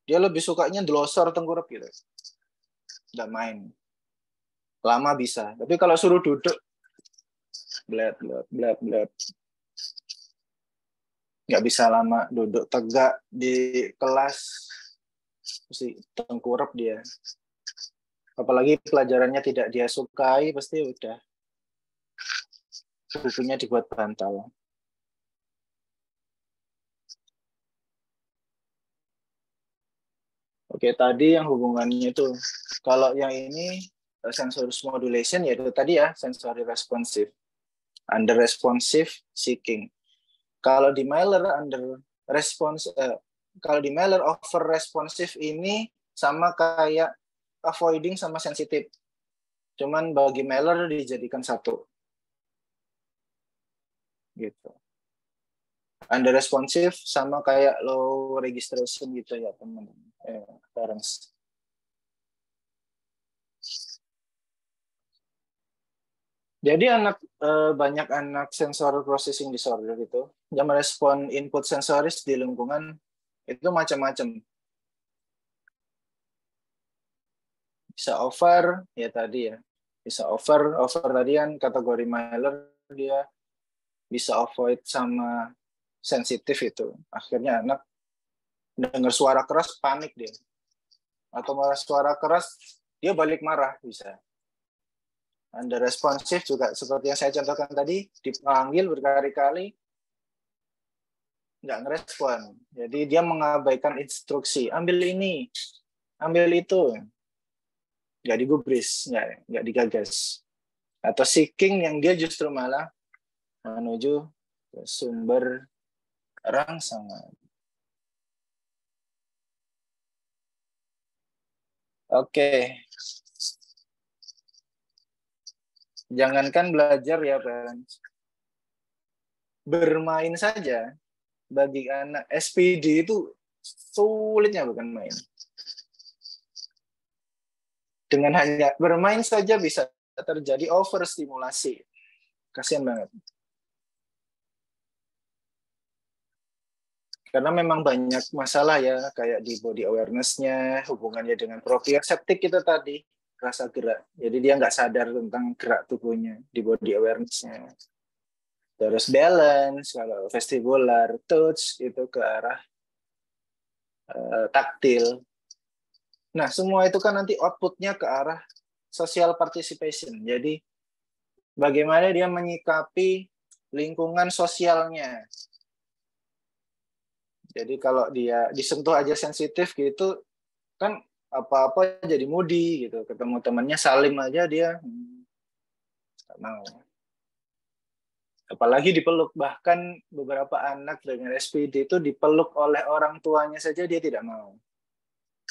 dia lebih sukanya delosor tengkurap gitu. Nggak main. Lama bisa. Tapi kalau suruh duduk, blet. Nggak bisa lama duduk tegak di kelas, mesti tengkurap dia. Apalagi pelajarannya tidak dia sukai, pasti udah bukunya dibuat bantal. Oke, tadi yang hubungannya itu. Kalau yang ini sensory modulation, yaitu tadi ya, sensory responsive. Under responsive seeking. Kalau di Myler kalau di Myler over responsive ini sama kayak avoiding sama sensitif. Cuman bagi Myler dijadikan satu. Gitu. Under responsive sama kayak low registration gitu ya teman-teman. Parents. Jadi banyak anak sensor processing disorder itu yang merespon input sensoris di lingkungan itu macam-macam. Bisa over ya tadi ya. Bisa over tadi kan kategori Myler dia bisa avoid sama sensitif itu. Akhirnya anak dengar suara keras panik dia. Atau marah suara keras dia balik marah bisa. Under responsif juga seperti yang saya contohkan tadi, dipanggil berkali-kali, nggak ngerespon. Jadi dia mengabaikan instruksi, ambil ini, ambil itu. Nggak digubris, nggak digagas. Atau seeking yang dia justru malah menuju ke sumber rangsangan. Oke. Jangankan belajar ya, parents. Bermain saja bagi anak SPD itu sulitnya bukan main. Dengan hanya bermain saja bisa terjadi overstimulasi. Kasihan banget. Karena memang banyak masalah ya, kayak di body awareness-nya, hubungannya dengan proprioceptik itu tadi, rasa gerak. Jadi dia nggak sadar tentang gerak tubuhnya di body awareness-nya. Terus balance, kalau vestibular, touch, itu ke arah taktil. Nah, semua itu kan nanti output-nya ke arah social participation. Jadi, bagaimana dia menyikapi lingkungan sosialnya. Jadi, kalau dia disentuh aja sensitif gitu, kan apa-apa jadi moody gitu. Ketemu temannya salim aja dia nggak mau. Apalagi dipeluk. Bahkan beberapa anak dengan SPD itu dipeluk oleh orang tuanya saja dia tidak mau.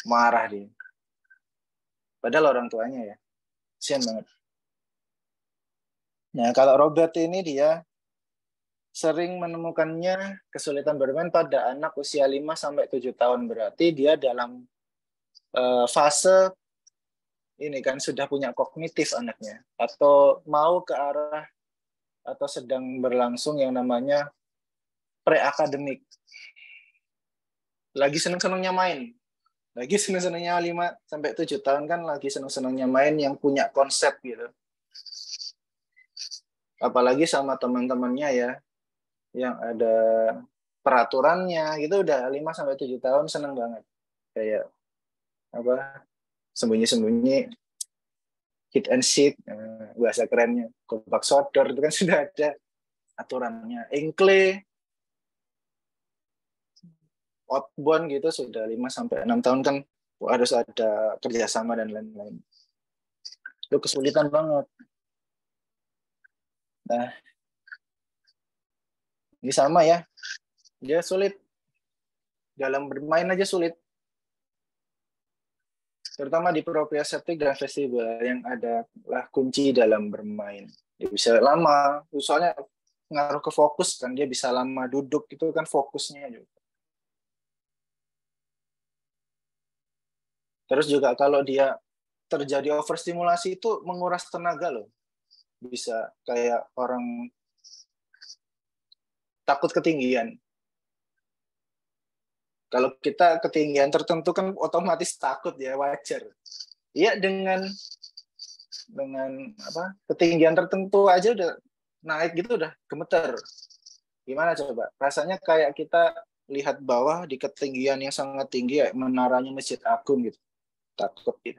Marah dia. Padahal orang tuanya ya. Kasian banget. Nah, kalau Robert ini dia sering menemukannya kesulitan bermain pada anak usia 5-7 tahun. Berarti dia dalam fase ini kan sudah punya kognitif anaknya. Atau mau ke arah atau sedang berlangsung yang namanya pre-akademik. Lagi seneng-senengnya main. Lagi seneng-senengnya 5-7 tahun kan lagi seneng-senengnya main yang punya konsep gitu. Apalagi sama teman-temannya ya. yang ada peraturannya gitu udah 5 sampai 7 tahun seneng banget. Kayak apa? Sembunyi-sembunyi hit and seek, bahasa kerennya. Kompak sodor itu kan sudah ada aturannya. Inkle, outbound gitu sudah 5 sampai 6 tahun kan harus ada kerjasama dan lain-lain. Itu kesulitan banget. Nah, ini sama ya. Dia sulit. Dalam bermain aja sulit. Terutama di proprioceptik dan vestibular yang adalah kunci dalam bermain. Dia bisa lama, soalnya ngaruh ke fokus kan, dia bisa lama duduk itu kan fokusnya juga. Terus juga kalau dia terjadi overstimulasi itu menguras tenaga loh. Bisa kayak orang takut ketinggian. Kalau kita ketinggian tertentu kan otomatis takut ya, wajar. Iya dengan apa ketinggian tertentu aja udah naik gitu udah gemeter. Gimana coba? Rasanya kayak kita lihat bawah di ketinggian yang sangat tinggi ya, menaranya Masjid Agung gitu. Takut gitu.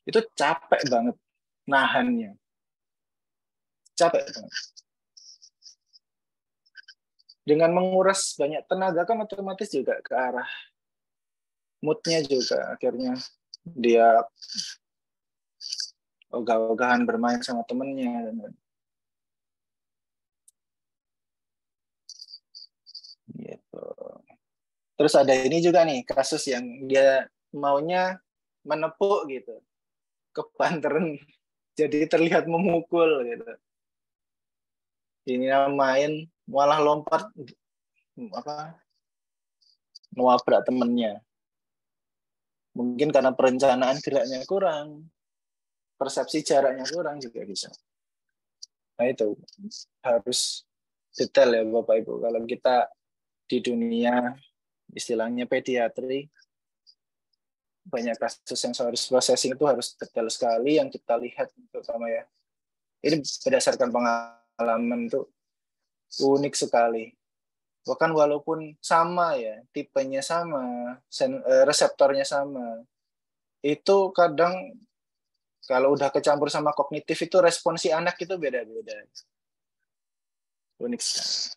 Itu capek banget nahannya. Capek banget. Dengan menguras banyak tenaga kan otomatis juga ke arah moodnya juga akhirnya dia ogah-ogahan bermain sama temennya dan gitu. Terus ada ini juga nih kasus yang dia maunya menepuk gitu, kebanteran jadi terlihat memukul gitu. Ini main malah lompat apa nabrak temennya. Mungkin karena perencanaan geraknya kurang, persepsi jaraknya kurang juga bisa. Nah itu harus detail ya Bapak Ibu. Kalau kita di dunia istilahnya pediatri, banyak kasus sensoris processing itu harus detail sekali yang kita lihat terutama ya. Ini berdasarkan pengalaman itu unik sekali. Bahkan walaupun sama ya, tipenya sama, reseptornya sama, itu kadang kalau udah kecampur sama kognitif itu respon si anak itu beda-beda. Unik sekali.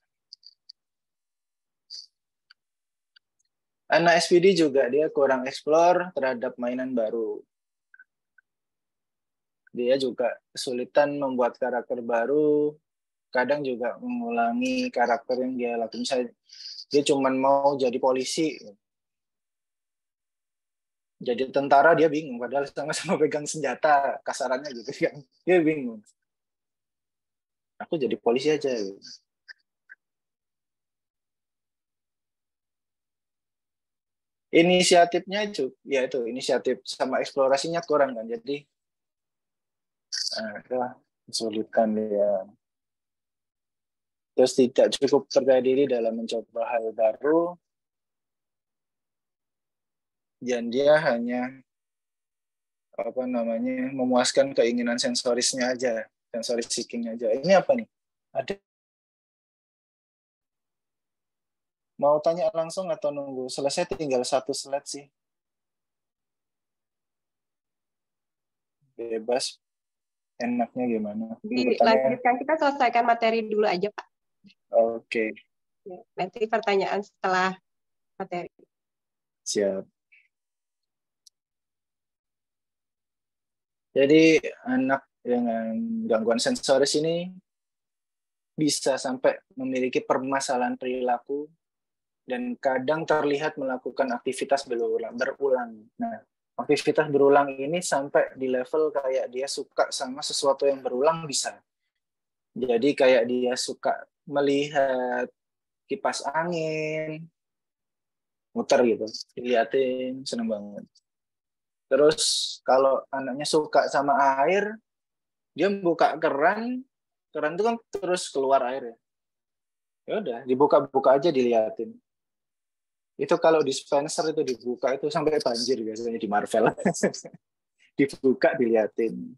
Anak SPD juga dia kurang explore terhadap mainan baru. Dia juga kesulitan membuat karakter baru, kadang juga mengulangi karakter yang dia lakukan. Misalnya dia cuma mau jadi polisi, jadi tentara dia bingung, padahal sama-sama pegang senjata, kasarannya gitu kan. Dia bingung. Aku jadi polisi aja. Gitu. Inisiatifnya itu, ya itu inisiatif sama eksplorasinya kurang kan. Jadi kesulitan dia. Terus tidak cukup percaya diri dalam mencoba hal baru, dan dia hanya apa namanya memuaskan keinginan sensorisnya aja, sensoris seekingnya aja. Ini apa nih? Ada mau tanya langsung atau nunggu selesai? Tinggal satu slide sih. Bebas. Enaknya gimana? Urutannya. Dilanjutkan, kita selesaikan materi dulu aja, Pak. Oke. Nanti pertanyaan setelah materi. Siap. Jadi anak dengan gangguan sensoris ini bisa sampai memiliki permasalahan perilaku dan kadang terlihat melakukan aktivitas berulang. Nah, aktivitas berulang ini sampai di level kayak dia suka sama sesuatu yang berulang bisa. Jadi kayak dia suka melihat kipas angin, muter gitu, diliatin, seneng banget. Terus kalau anaknya suka sama air, dia buka keran itu kan terus keluar air ya. Ya udah, dibuka-buka aja diliatin. Itu kalau dispenser itu dibuka itu sampai banjir biasanya di Marvel. Dibuka diliatin.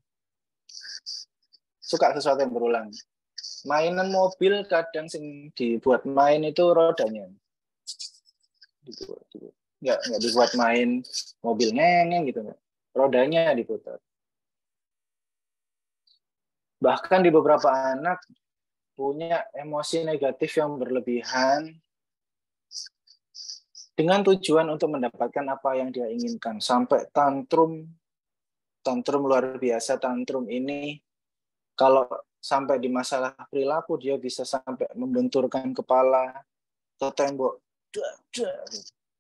Suka sesuatu yang berulang. Mainan mobil kadang sing dibuat main itu rodanya. Nggak dibuat main mobil ngeng gitu. Rodanya diputar. Bahkan di beberapa anak punya emosi negatif yang berlebihan dengan tujuan untuk mendapatkan apa yang dia inginkan. Sampai tantrum luar biasa. Tantrum ini kalau sampai di masalah perilaku, dia bisa sampai membenturkan kepala ke tembok.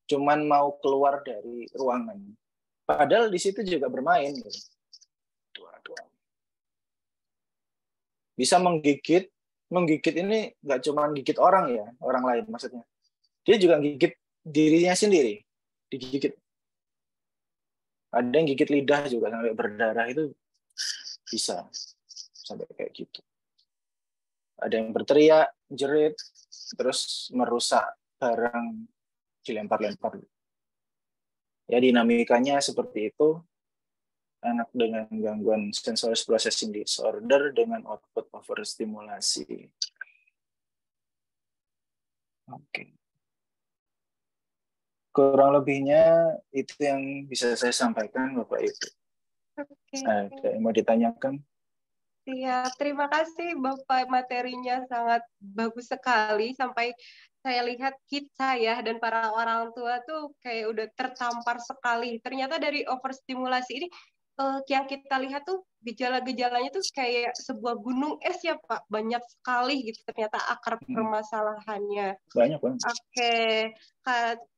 Cuman mau keluar dari ruangan. Padahal di situ juga bermain. Bisa menggigit. Menggigit ini nggak cuma gigit orang ya, orang lain maksudnya. Dia juga gigit dirinya sendiri. Digigit. Ada yang gigit lidah juga sampai berdarah, itu bisa sampai kayak gitu. Ada yang berteriak, jerit, terus merusak barang, dilempar-lempar. Ya, dinamikanya seperti itu. Anak dengan gangguan sensory processing disorder dengan output overstimulasi. Oke. Kurang lebihnya itu yang bisa saya sampaikan, Bapak Ibu. Oke. Ada yang mau ditanyakan? Iya, terima kasih Bapak, materinya sangat bagus sekali sampai saya lihat kita ya dan para orang tua tuh kayak udah tertampar sekali. Ternyata dari overstimulasi ini yang kita lihat tuh gejala-gejalanya tuh kayak sebuah gunung es ya Pak, banyak sekali gitu ternyata akar permasalahannya. Banyak banget. Oke,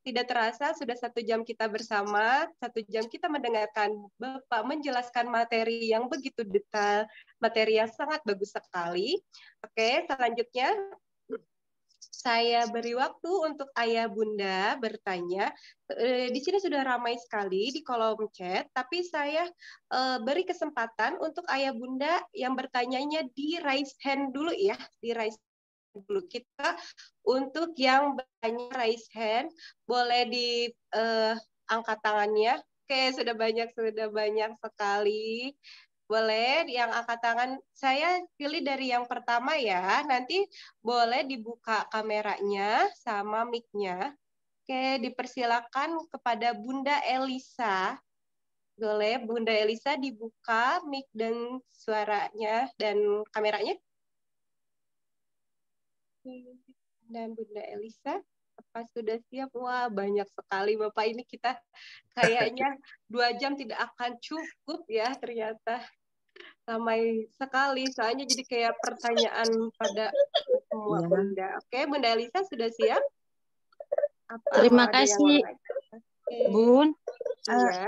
tidak terasa sudah 1 jam kita bersama, 1 jam kita mendengarkan Bapak menjelaskan materi yang begitu detail, materi yang sangat bagus sekali. Oke, selanjutnya saya beri waktu untuk Ayah Bunda bertanya. Di sini sudah ramai sekali di kolom chat, tapi saya beri kesempatan untuk Ayah Bunda yang bertanyanya di raise hand dulu ya, di raise dulu. Kita untuk yang bertanya raise hand boleh di angkat tangannya. Oke, sudah banyak sekali. Boleh yang angkat tangan. Saya pilih dari yang pertama ya. Nanti boleh dibuka kameranya sama mic-nya. Oke, dipersilakan kepada Bunda Elisa. Boleh Bunda Elisa dibuka mic dan suaranya dan kameranya. Dan Bunda Elisa, apa sudah siap? Wah, banyak sekali Bapak, ini kita kayaknya 2 jam tidak akan cukup ya ternyata. Ramai sekali, soalnya jadi kayak pertanyaan pada semua Ya. Bunda. Oke, Bunda Elisa sudah siap? Apa mau Terima ada yang kasih, lain? Oke. Bun. Iya.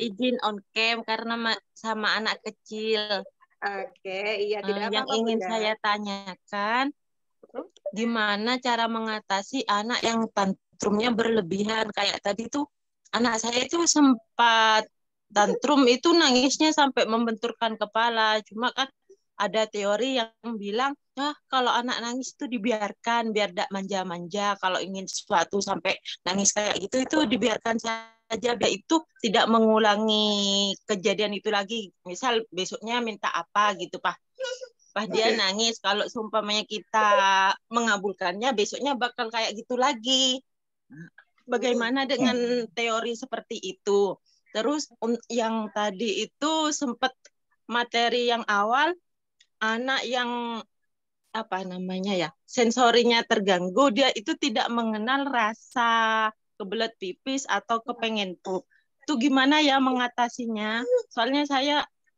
Izin on cam karena sama anak kecil. Oke, iya tidak Yang apa-apa ingin Bunda. saya tanyakan, gimana cara mengatasi anak yang tantrumnya berlebihan? Kayak tadi tuh, anak saya itu sempat tantrum itu nangisnya sampai membenturkan kepala. Cuma kan ada teori yang bilang, kalau anak nangis itu dibiarkan, biar tidak manja-manja. Kalau ingin sesuatu sampai nangis kayak gitu, itu dibiarkan saja, biar itu tidak mengulangi kejadian itu lagi. Misal besoknya minta apa gitu, Pak. Pas dia nangis, kalau seumpamanya kita mengabulkannya, besoknya bakal kayak gitu lagi. Bagaimana dengan teori seperti itu? Terus yang tadi itu sempat materi yang awal, anak yang apa namanya ya, sensorinya terganggu, dia itu tidak mengenal rasa kebelet pipis atau kepengen pup. Itu gimana ya mengatasinya? Soalnya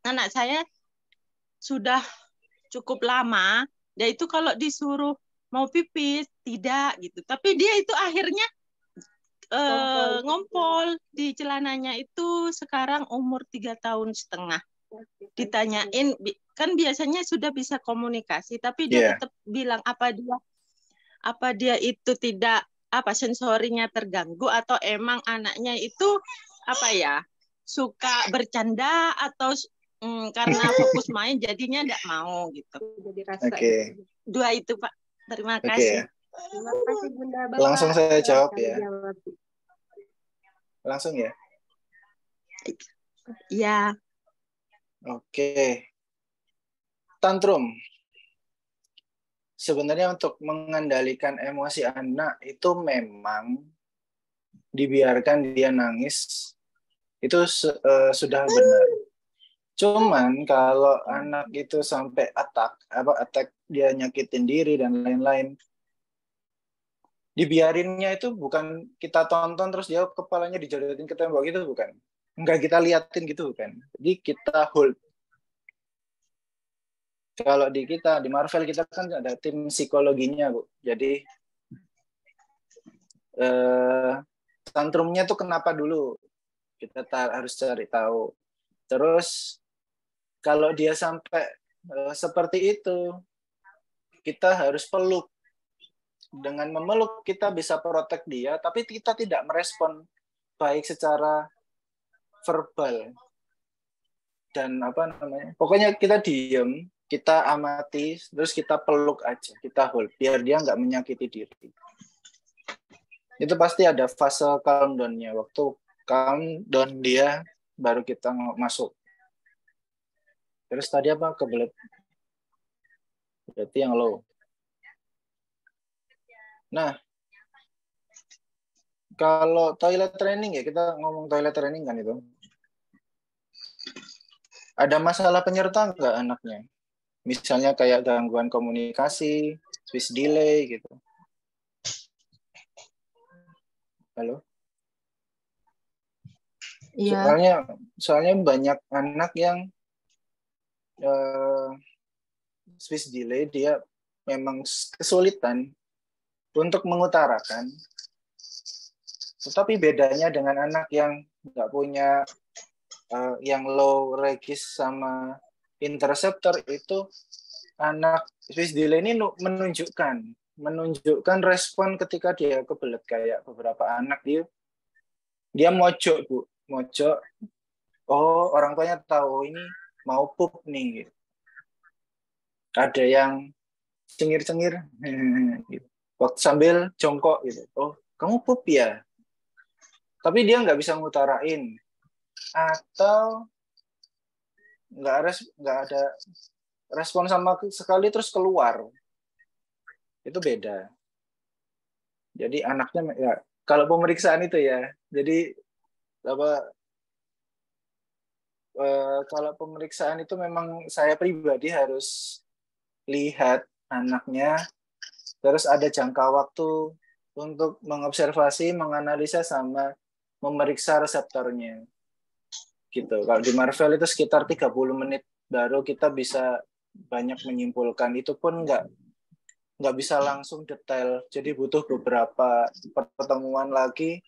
anak saya sudah cukup lama, dia itu kalau disuruh mau pipis tidak gitu, tapi dia itu akhirnya ngompol di celananya. Itu sekarang umur 3 tahun setengah. Ditanyain kan biasanya sudah bisa komunikasi, tapi dia tetap bilang apa dia itu tidak sensorinya terganggu atau emang anaknya itu apa ya, suka bercanda atau karena fokus main jadinya tidak mau gitu. Jadi rasa Dua itu Pak. Terima kasih. Terima kasih Bunda. Bapak. Langsung saya jawab ya. Langsung ya. Ya. Oke. Tantrum. sebenarnya untuk mengendalikan emosi anak itu memang dibiarkan dia nangis itu sudah benar. Cuman kalau anak itu sampai attack dia nyakitin diri dan lain-lain, dibiarinnya itu bukan kita tonton terus dia kepalanya dijodotin ke tembok gitu, bukan. Enggak kita liatin gitu, bukan. Jadi kita hold. Kalau di kita, di Marvel kita kan ada tim psikologinya, Bu. Jadi tantrumnya tuh kenapa dulu? Kita harus cari tahu. Terus kalau dia sampai seperti itu, kita harus peluk. Dengan memeluk kita bisa protek dia, tapi kita tidak merespon baik secara verbal dan pokoknya kita diem, kita amati, terus kita peluk aja, kita hold, biar dia nggak menyakiti diri. Itu pasti ada fase calm down-nya. Waktu calm down dia, baru kita masuk. Terus tadi apa? Kebelet. Berarti yang low. Nah, kalau toilet training ya, kita ngomong toilet training kan itu. Ada masalah penyerta nggak anaknya? Misalnya kayak gangguan komunikasi, speech delay gitu. Halo? Iya. Soalnya banyak anak yang speech delay, dia memang kesulitan untuk mengutarakan. Tetapi bedanya dengan anak yang nggak punya yang low regis sama interceptor itu, anak speech delay ini menunjukkan respon ketika dia kebelet. Kayak beberapa anak dia mojok, Bu, mojok. Oh, orang tuanya tahu ini mau pup nih gitu. Ada yang cengir-cengir gitu. Waktu sambil jongkok gitu. Oh, kamu pup ya? Tapi dia nggak bisa ngutarain, atau nggak ada respon sama sekali terus keluar. Itu beda. Jadi anaknya ya, kalau pemeriksaan itu ya, jadi kalau pemeriksaan itu memang saya pribadi harus lihat anaknya, terus ada jangka waktu untuk mengobservasi, menganalisa, sama memeriksa reseptornya. Gitu. Kalau di Marvel itu sekitar 30 menit baru kita bisa banyak menyimpulkan. Itu pun nggak bisa langsung detail. Jadi butuh beberapa pertemuan lagi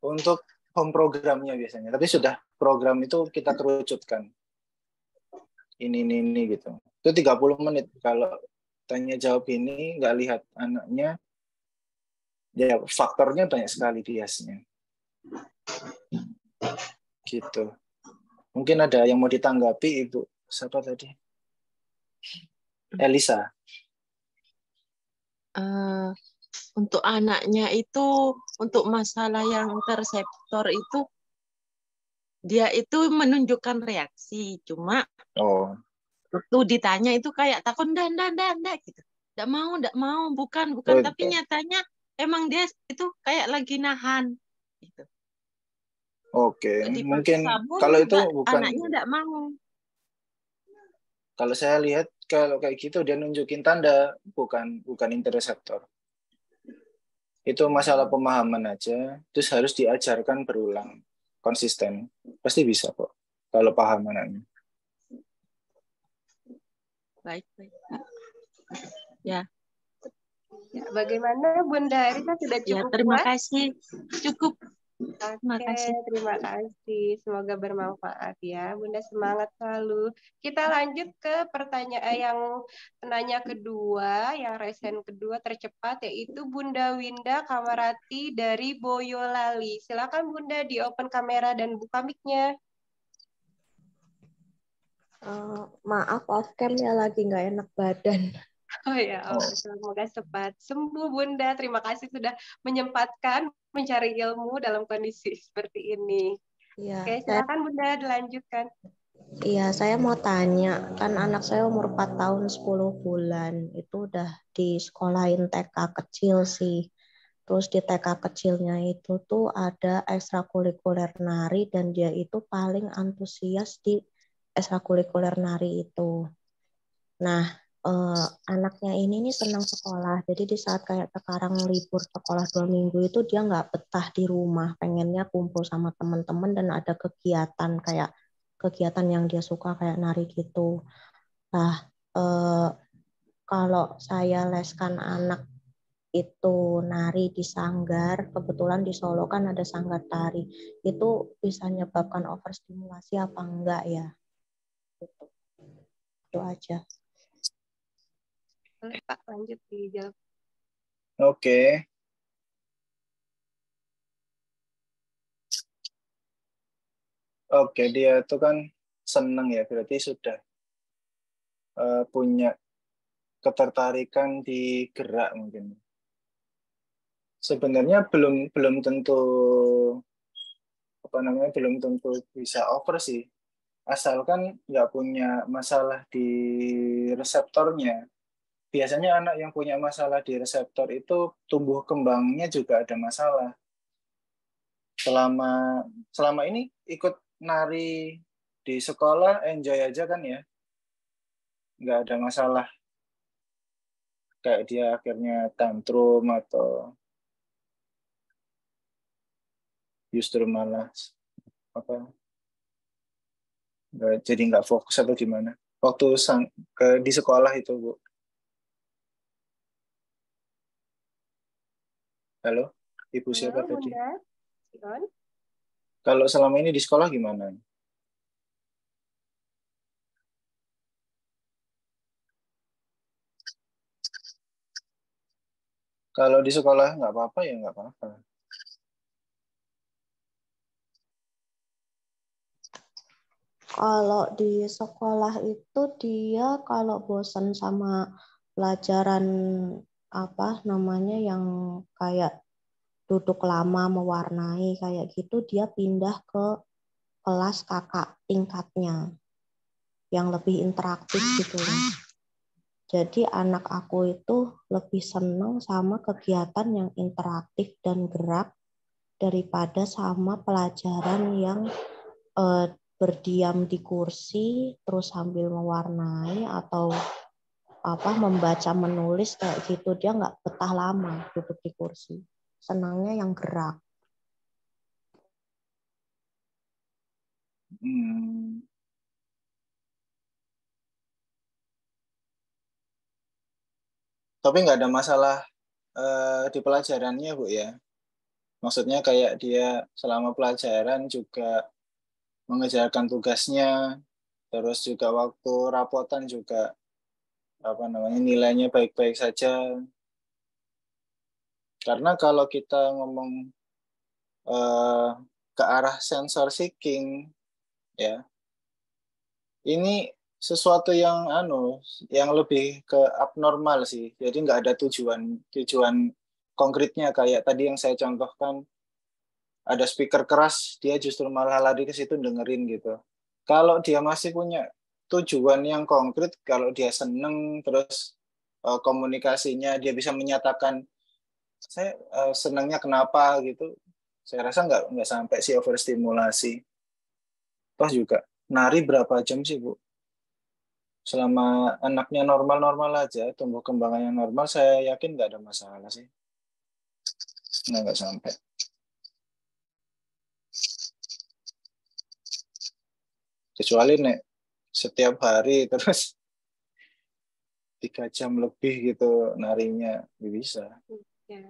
untuk home programnya biasanya. Tapi sudah program itu kita kerucutkan. Ini gitu. Itu 30 menit. Kalau tanya jawab ini nggak lihat anaknya, ya faktornya banyak sekali biasanya. Gitu. Mungkin ada yang mau ditanggapi, Ibu. Siapa tadi? Elisa. Untuk anaknya itu, untuk masalah yang interseptor itu, dia itu menunjukkan reaksi. Cuma waktu ditanya itu kayak takut, ndak gitu. Ndak mau, bukan. Tapi nyatanya emang dia itu kayak lagi nahan. Gitu. Oke, mungkin kalau itu bukan. Anaknya ndak mau. Kalau saya lihat kalau kayak gitu dia nunjukin tanda, bukan interseptor. Itu masalah pemahaman aja, terus harus diajarkan berulang, konsisten. Pasti bisa kok kalau paham anaknya. Baik. Ya. Bagaimana Bunda Erika, sudah cukup? Ya, terima kasih. Cukup. Terima kasih. Semoga bermanfaat ya. Bunda semangat selalu. Kita lanjut ke pertanyaan yang penanya kedua, yang resen kedua tercepat, yaitu Bunda Winda Kamarati dari Boyolali. Silakan Bunda di open kamera dan buka mic-nya. Maaf off cam ya, lagi nggak enak badan. Oh ya, semoga cepat sembuh Bunda. Terima kasih sudah menyempatkan mencari ilmu dalam kondisi seperti ini. Ya, Oke, silakan Bunda dilanjutkan. Iya, saya mau tanya, kan anak saya umur 4 tahun 10 bulan, itu udah di sekolahin TK kecil sih. Terus di TK kecilnya itu tuh ada ekstrakurikuler nari dan dia itu paling antusias di ekstrakurikuler nari itu. Nah, anaknya ini nih senang sekolah. Jadi di saat kayak sekarang libur sekolah 2 minggu itu dia nggak betah di rumah. Pengennya kumpul sama teman-teman dan ada kegiatan kayak kegiatan yang dia suka kayak nari gitu. Nah, eh, kalau saya leskan anak itu nari di sanggar, kebetulan di Solo kan ada sanggar tari. Itu bisa menyebabkan overstimulasi apa enggak ya? Gitu. Itu aja. Boleh Pak, lanjut dijawab. Oke. Oke, dia itu kan seneng ya, berarti sudah punya ketertarikan di gerak mungkin. Sebenarnya belum belum tentu apa namanya belum tentu bisa over sih, asalkan nggak punya masalah di reseptornya. Biasanya anak yang punya masalah di reseptor itu tumbuh kembangnya juga ada masalah. Selama selama ini ikut nari di sekolah enjoy aja kan ya, nggak ada masalah kayak dia akhirnya tantrum atau justru malah apa jadi nggak fokus atau gimana waktu di sekolah itu Bu. Halo, Ibu siapa Halo tadi? Bunda, Sion. Kalau selama ini di sekolah gimana? Kalau di sekolah nggak apa-apa ya nggak apa-apa. Kalau di sekolah itu dia kalau bosan sama pelajaran apa namanya yang kayak duduk lama mewarnai kayak gitu dia pindah ke kelas kakak tingkatnya yang lebih interaktif gitu loh. Jadi anak aku itu lebih senang sama kegiatan yang interaktif dan gerak daripada sama pelajaran yang eh, berdiam di kursi terus sambil mewarnai atau apa membaca menulis kayak gitu dia nggak betah lama duduk di kursi senangnya yang gerak. Hmm. Tapi nggak ada masalah di pelajarannya Bu ya. Maksudnya kayak dia selama pelajaran juga mengejarkan tugasnya, terus juga waktu rapotan juga apa namanya nilainya baik-baik saja. Karena kalau kita ngomong eh, ke arah sensor seeking, ya ini sesuatu yang yang lebih ke abnormal sih. Jadi nggak ada tujuan tujuan konkretnya kayak tadi yang saya contohkan ada speaker keras dia justru malah lari ke situ dengerin gitu. Kalau dia masih punya tujuan yang konkret, kalau dia seneng terus komunikasinya dia bisa menyatakan saya senangnya kenapa gitu. Saya rasa nggak sampai sih overstimulasi. Toh juga nari berapa jam sih Bu? Selama anaknya normal-normal aja, tumbuh kembangnya normal, saya yakin nggak ada masalah sih. Nggak sampai. Kecuali nek setiap hari terus 3 jam lebih gitu narinya bisa. Ya.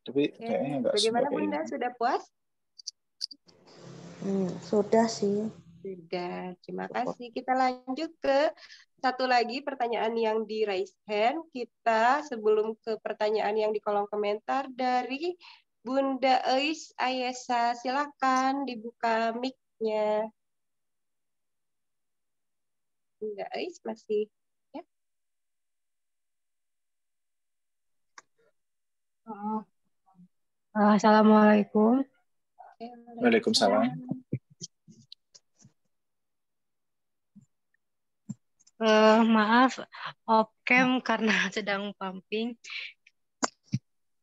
Tapi Oke, kayaknya nggak bagaimana kayak Bunda? gitu. Sudah puas? Sudah sih Sudah, terima cukup. kasih. Kita lanjut ke satu lagi pertanyaan yang di raise hand. Kita sebelum ke pertanyaan yang di kolom komentar dari Bunda Eis Ayesa, silakan dibuka mic-nya. Bunda Eis masih ya? Assalamualaikum. Oke, Waalaikumsalam. Waalaikumsalam. Maaf, off-cam karena sedang pumping.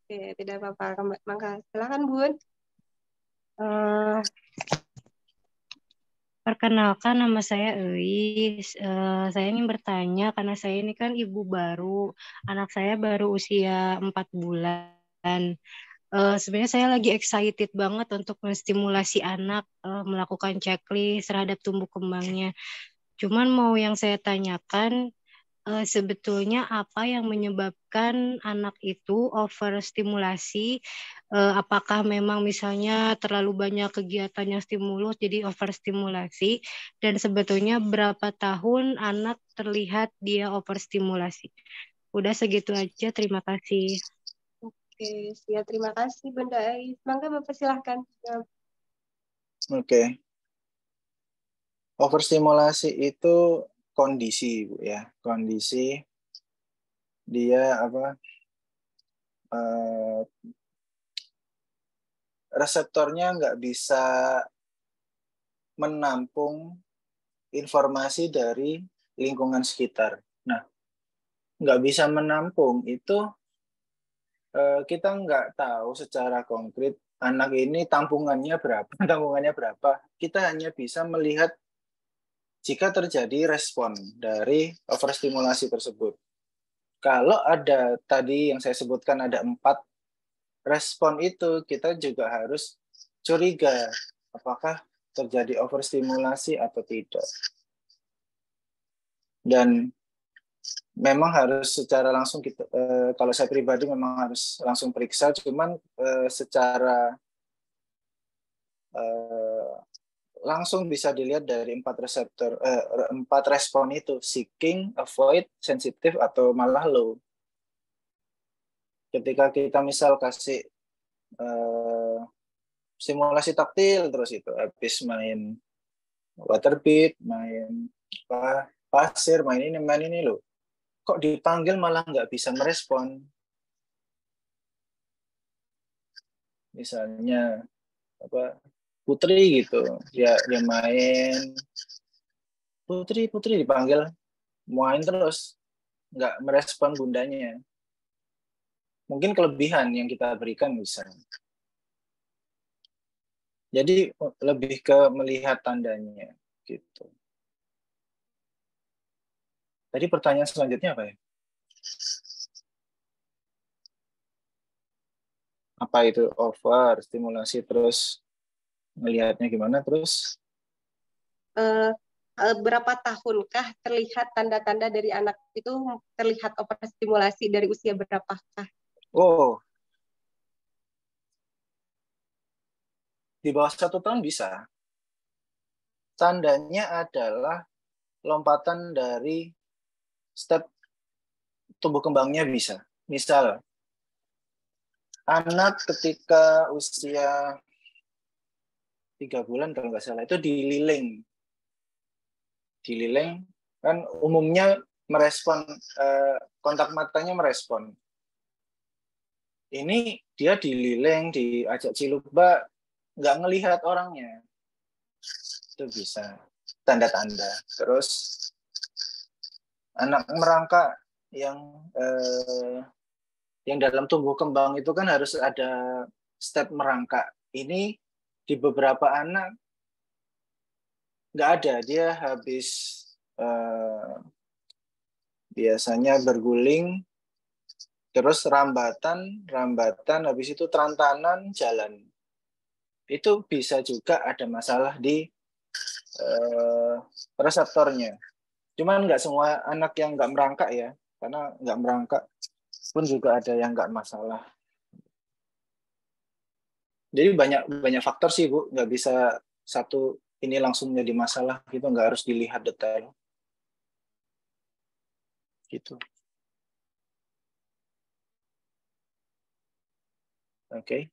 Oke, tidak apa-apa. Maka silakan Bun. Eh, Perkenalkan, nama saya Eis. Saya ingin bertanya karena saya ini kan ibu baru. Anak saya baru usia 4 bulan. Sebenarnya saya lagi excited banget untuk menstimulasi anak melakukan checklist terhadap tumbuh kembangnya. Cuman mau yang saya tanyakan, sebetulnya apa yang menyebabkan anak itu overstimulasi? Apakah memang misalnya terlalu banyak kegiatan yang stimulus jadi overstimulasi? Dan sebetulnya berapa tahun anak terlihat dia overstimulasi? Udah segitu aja, terima kasih. Oke, siap. Terima kasih Bunda Ais. Mangga Bapak silahkan. Oke. Overstimulasi itu kondisi, Bu ya. Kondisi dia reseptornya nggak bisa menampung informasi dari lingkungan sekitar. Nah, nggak bisa menampung itu kita nggak tahu secara konkret anak ini tampungannya berapa, tampungannya berapa. Kita hanya bisa melihat jika terjadi respon dari overstimulasi tersebut. Kalau ada tadi yang saya sebutkan ada 4 respon itu, kita juga harus curiga apakah terjadi overstimulasi atau tidak. Dan memang harus secara langsung kita, kalau saya pribadi memang harus langsung periksa, cuman secara langsung bisa dilihat dari 4 respon itu, seeking, avoid, sensitive, atau malah low. Ketika kita misal kasih simulasi taktil terus itu habis main water bead, main pasir, main ini loh, kok dipanggil malah nggak bisa merespon. Misalnya Putri gitu, dia main Putri dipanggil main terus nggak merespon bundanya. Mungkin kelebihan yang kita berikan bisa. Jadi lebih ke melihat tandanya gitu. Tadi pertanyaan selanjutnya apa ya? Apa itu over stimulasi, terus melihatnya gimana, terus Berapa tahunkah terlihat tanda-tanda dari anak itu terlihat overstimulasi dari usia berapakah? oh, di bawah 1 tahun bisa. Tandanya adalah lompatan dari step tumbuh kembangnya bisa. Misal anak ketika usia 3 bulan kalau nggak salah itu dililing kan umumnya merespon, kontak matanya merespon. Ini dia dililing, diajak cilubak, nggak ngelihat orangnya, itu bisa tanda-tanda. Terus anak merangkak yang dalam tumbuh kembang itu kan harus ada step merangkak. Ini di beberapa anak nggak ada, dia habis biasanya berguling, terus rambatan, habis itu terantanan, jalan. Itu bisa juga ada masalah di reseptornya. Cuman nggak semua anak yang nggak merangkak ya, karena nggak merangkak pun juga ada yang nggak masalah. Jadi banyak faktor sih Bu, nggak bisa satu ini langsung jadi masalah gitu, nggak harus dilihat detail. Gitu. Oke.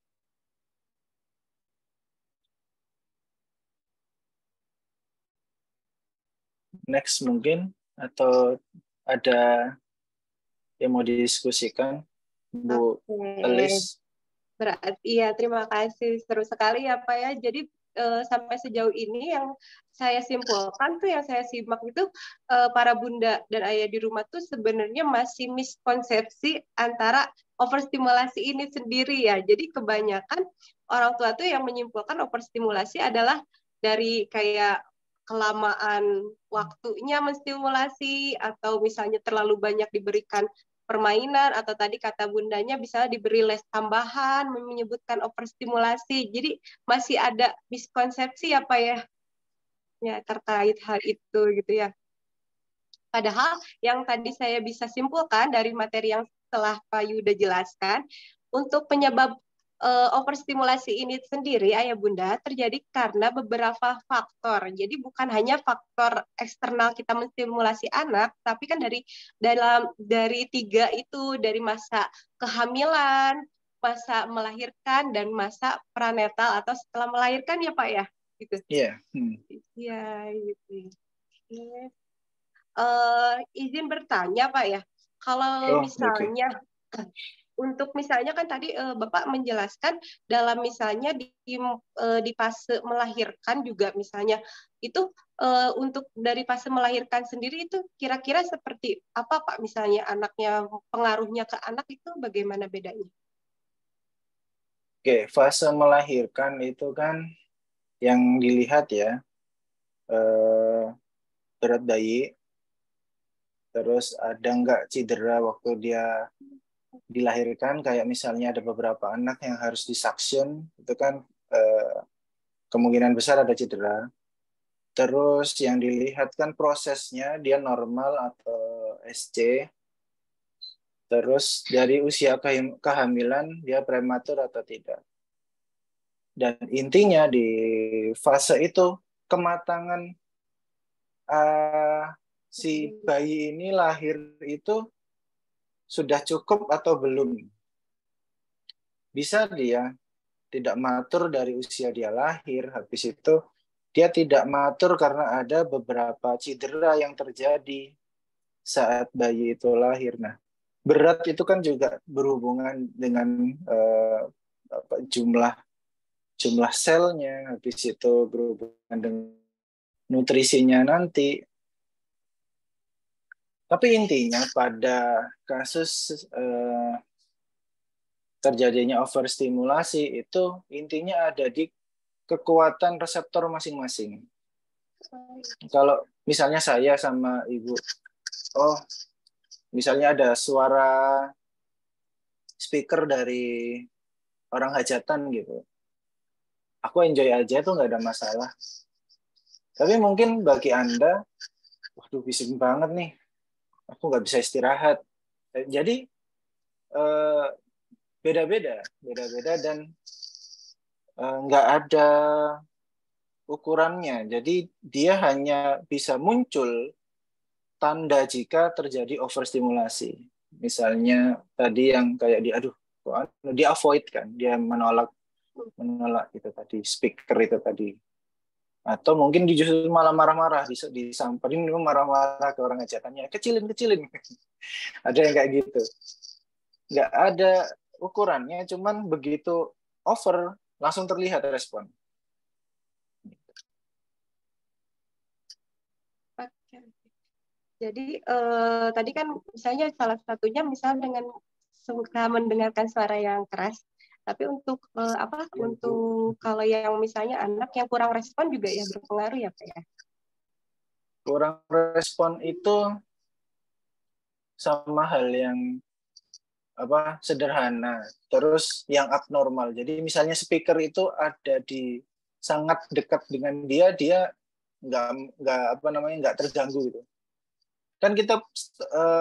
Next mungkin, atau ada yang mau didiskusikan, Bu Elis? Berarti ya, terima kasih, seru sekali ya Pak ya. Jadi sampai sejauh ini yang saya simpulkan tuh, yang saya simak itu para bunda dan ayah di rumah tuh sebenarnya masih miskonsepsi antara overstimulasi ini sendiri ya. Jadi kebanyakan orang tua tuh yang menyimpulkan overstimulasi adalah dari kayak kelamaan waktunya menstimulasi, atau misalnya terlalu banyak diberikan permainan, atau tadi kata bundanya bisa diberi les tambahan, menyebutkan overstimulasi. Jadi masih ada miskonsepsi apa ya, ya terkait hal itu gitu ya. Padahal yang tadi saya bisa simpulkan dari materi yang telah Pak Yuda jelaskan, untuk penyebab overstimulasi ini sendiri, Ayah Bunda, terjadi karena beberapa faktor. Jadi bukan hanya faktor eksternal kita menstimulasi anak, tapi kan dari tiga itu, dari masa kehamilan, masa melahirkan, dan masa pranetal atau setelah melahirkan ya Pak ya, gitu. Iya. Iya, gitu. Izin bertanya Pak ya, kalau misalnya untuk misalnya kan tadi Bapak menjelaskan dalam misalnya di fase melahirkan juga misalnya itu untuk dari fase melahirkan sendiri itu kira-kira seperti apa Pak, misalnya anaknya, pengaruhnya ke anak itu bagaimana bedanya? Oke, fase melahirkan itu kan yang dilihat ya, berat bayi, terus ada nggak cedera waktu dia dilahirkan, kayak misalnya ada beberapa anak yang harus disaksion, itu kan kemungkinan besar ada cedera. Terus yang dilihat kan prosesnya, dia normal atau SC. Terus dari usia kehamilan, dia prematur atau tidak. Dan intinya di fase itu, kematangan si bayi ini lahir itu sudah cukup atau belum. Bisa dia tidak matur dari usia dia lahir, habis itu dia tidak matur karena ada beberapa cedera yang terjadi saat bayi itu lahir. Nah, berat itu kan juga berhubungan dengan jumlah selnya, habis itu berhubungan dengan nutrisinya nanti. Tapi intinya pada kasus terjadinya overstimulasi itu intinya ada di kekuatan reseptor masing-masing. Kalau misalnya saya sama ibu, misalnya ada suara speaker dari orang hajatan gitu, aku enjoy aja tuh, nggak ada masalah. Tapi mungkin bagi Anda, waduh bising banget nih, aku nggak bisa istirahat. Jadi beda-beda dan nggak ada ukurannya. Jadi dia hanya bisa muncul tanda jika terjadi overstimulasi. Misalnya tadi yang kayak dia avoid kan, dia menolak itu tadi, speaker itu tadi. Atau mungkin dia justru malah marah-marah, disamperin marah-marah ke orang ajakannya, kecilin. Ada yang kayak gitu. Nggak ada ukurannya, cuman begitu over langsung terlihat respon. Jadi tadi kan misalnya salah satunya misalnya dengan suka mendengarkan suara yang keras, tapi untuk untuk kalau yang misalnya anak yang kurang respon juga ya berpengaruh ya Pak ya? Kurang respon itu sama hal yang sederhana, terus yang abnormal. Jadi misalnya speaker itu ada di sangat dekat dengan dia nggak terganggu gitu. Kan kita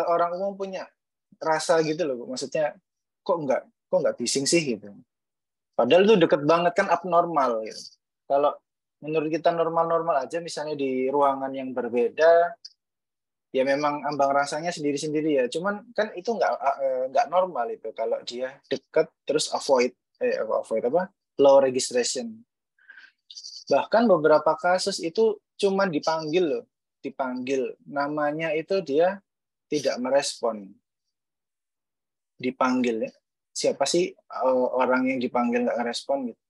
orang umum punya rasa gitu loh, maksudnya kok nggak bising sih gitu. Padahal itu deket banget, kan abnormal gitu. Kalau menurut kita normal-normal aja, misalnya di ruangan yang berbeda, ya memang ambang rasanya sendiri-sendiri ya. Cuman kan itu nggak normal itu kalau dia deket terus avoid low registration. Bahkan beberapa kasus itu cuman dipanggil namanya itu dia tidak merespon. Dipanggil ya. Siapa sih orang yang dipanggil nggak respon gitu?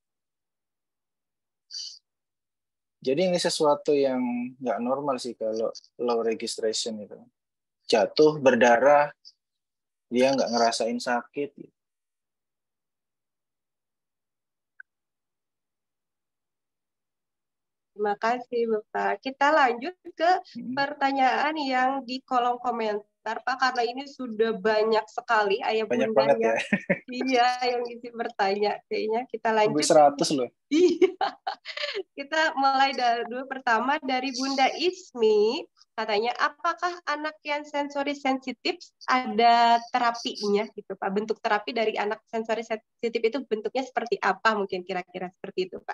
Jadi ini sesuatu yang nggak normal sih kalau low registration itu. Jatuh, berdarah, dia nggak ngerasain sakit. Terima kasih, Bapak. Kita lanjut ke pertanyaan yang di kolom komentar, Pak, karena ini sudah banyak sekali ayah Banyak bunda banget yang ya. iya yang isi bertanya. Kayaknya kita lanjut. 100 loh. Iya. Kita mulai dari dulu pertama dari Bunda Ismi. Katanya, apakah anak yang sensori sensitif ada terapinya gitu, Pak? Bentuk terapi dari anak sensori sensitif itu bentuknya seperti apa mungkin kira-kira seperti itu, Pak?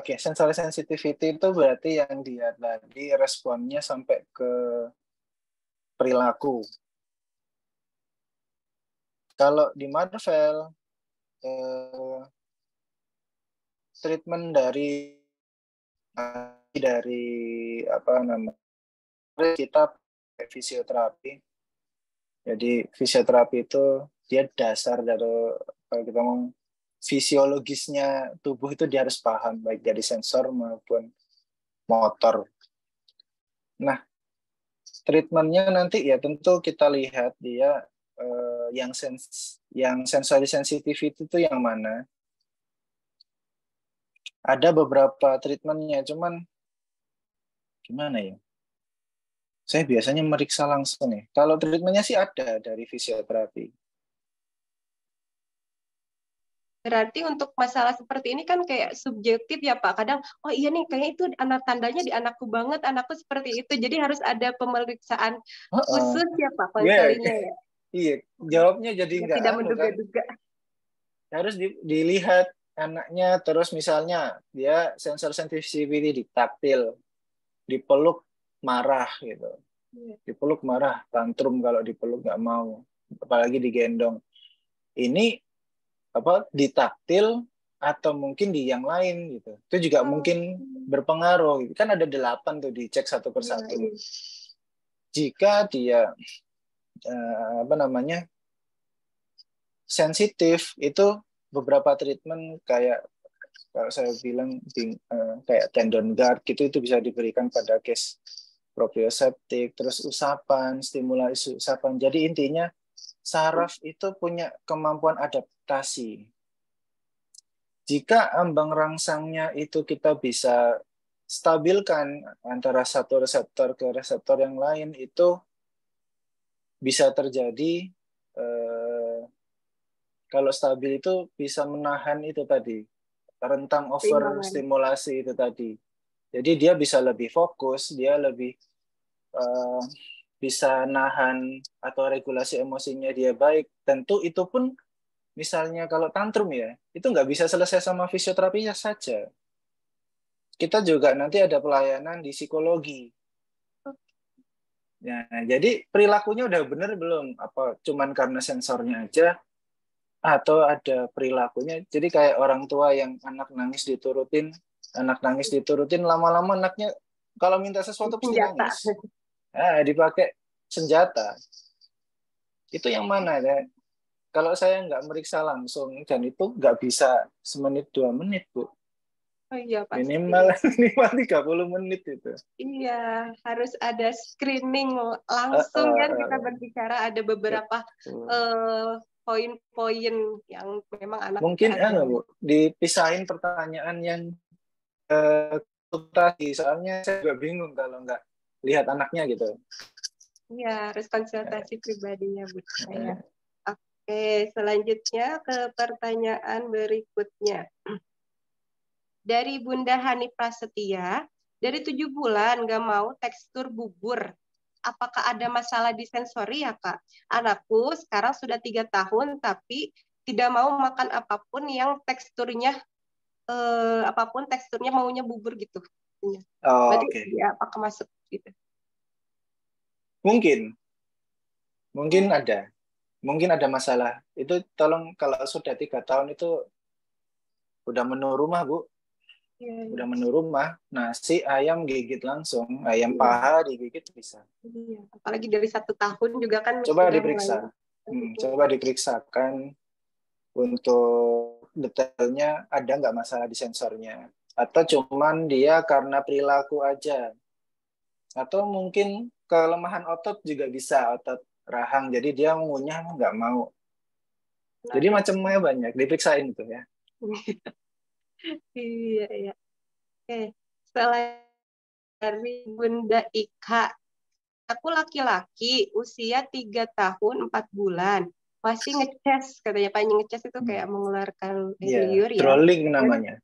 Oke, sensory sensitivity itu berarti yang dia tadi responnya sampai ke perilaku. Kalau di Marvel, treatment dari apa namanya, kita fisioterapi. Jadi fisioterapi itu dia dasar dari, kalau kita ngomong fisiologisnya tubuh itu dia harus paham baik dari sensor maupun motor. Nah, treatmentnya nanti ya tentu kita lihat dia yang sensory sensitivity itu yang mana. Ada beberapa treatmentnya, cuman gimana ya? Saya biasanya meriksa langsung nih. Kalau treatmentnya sih ada dari fisioterapi. Berarti untuk masalah seperti ini kan kayak subjektif ya Pak. Kadang, oh iya nih kayaknya itu anak tandanya di anakku banget, anakku seperti itu. Jadi harus ada pemeriksaan khusus ya Pak Yeah. konsorinya ya. Iya, jawabnya jadi Ya, nggak tidak kan. menduga-duga. Harus dilihat anaknya, terus misalnya dia sensor sensitivity di taktil, dipeluk marah gitu. Dipeluk marah, tantrum kalau dipeluk nggak mau, apalagi digendong. Ini apa di taktil atau mungkin di yang lain gitu. Itu juga mungkin berpengaruh. Kan ada 8 tuh dicek satu persatu. Jika dia apa namanya sensitif, itu beberapa treatment kayak kalau saya bilang kayak tendon guard gitu itu bisa diberikan pada case proprioceptik, terus usapan, stimulasi usapan. Jadi intinya saraf itu punya kemampuan adaptasi. Jika ambang rangsangnya itu kita bisa stabilkan antara satu reseptor ke reseptor yang lain, itu bisa terjadi kalau stabil itu bisa menahan itu tadi, rentang overstimulasi itu tadi. Jadi dia bisa lebih fokus, dia lebih bisa nahan atau regulasi emosinya dia baik. Tentu itu pun misalnya kalau tantrum ya, itu nggak bisa selesai sama fisioterapinya saja. Kita juga nanti ada pelayanan di psikologi. Ya, jadi perilakunya udah bener belum? Apa cuman karena sensornya aja? Atau ada perilakunya? Jadi kayak orang tua yang anak nangis diturutin, lama-lama anaknya kalau minta sesuatu pasti nangis. Dipakai senjata. Itu yang mana ya? Kalau saya nggak meriksa langsung, dan itu nggak bisa semenit 2 menit, Bu. Oh iya, pasti. Minimal 30 menit itu. Iya, harus ada screening langsung kan kita berbicara ada beberapa poin-poin yang memang anak mungkin Bu, dipisahin pertanyaan yang konsultasi, soalnya saya juga bingung kalau nggak lihat anaknya gitu. Iya, harus konsultasi pribadinya Bu saya. Oke, selanjutnya ke pertanyaan berikutnya. Dari Bunda Hani Prasetya, dari 7 bulan nggak mau tekstur bubur. Apakah ada masalah di sensori ya Kak? Anakku sekarang sudah 3 tahun tapi tidak mau makan apapun yang teksturnya apapun teksturnya maunya bubur gitu. Berarti ya, apakah masuk gitu? Mungkin ada masalah. Itu tolong kalau sudah 3 tahun itu udah menu rumah Bu. Udah menu rumah, nasi ayam gigit langsung, ayam paha digigit bisa. Apalagi dari 1 tahun juga kan. Coba diperiksa, coba diperiksakan untuk detailnya ada nggak masalah di sensornya. Atau cuman dia karena perilaku aja. Atau mungkin kelemahan otot juga bisa, otot rahang. Jadi dia ngunyah nggak mau. Jadi macamnya banyak, diperiksain itu ya. Iya, iya. Oke, selain dari Bunda Ika, aku laki-laki, usia 3 tahun 4 bulan. Masih ngeces, katanya Panji ngeces itu kayak mengeluarkan Iya, liur ya. drooling namanya.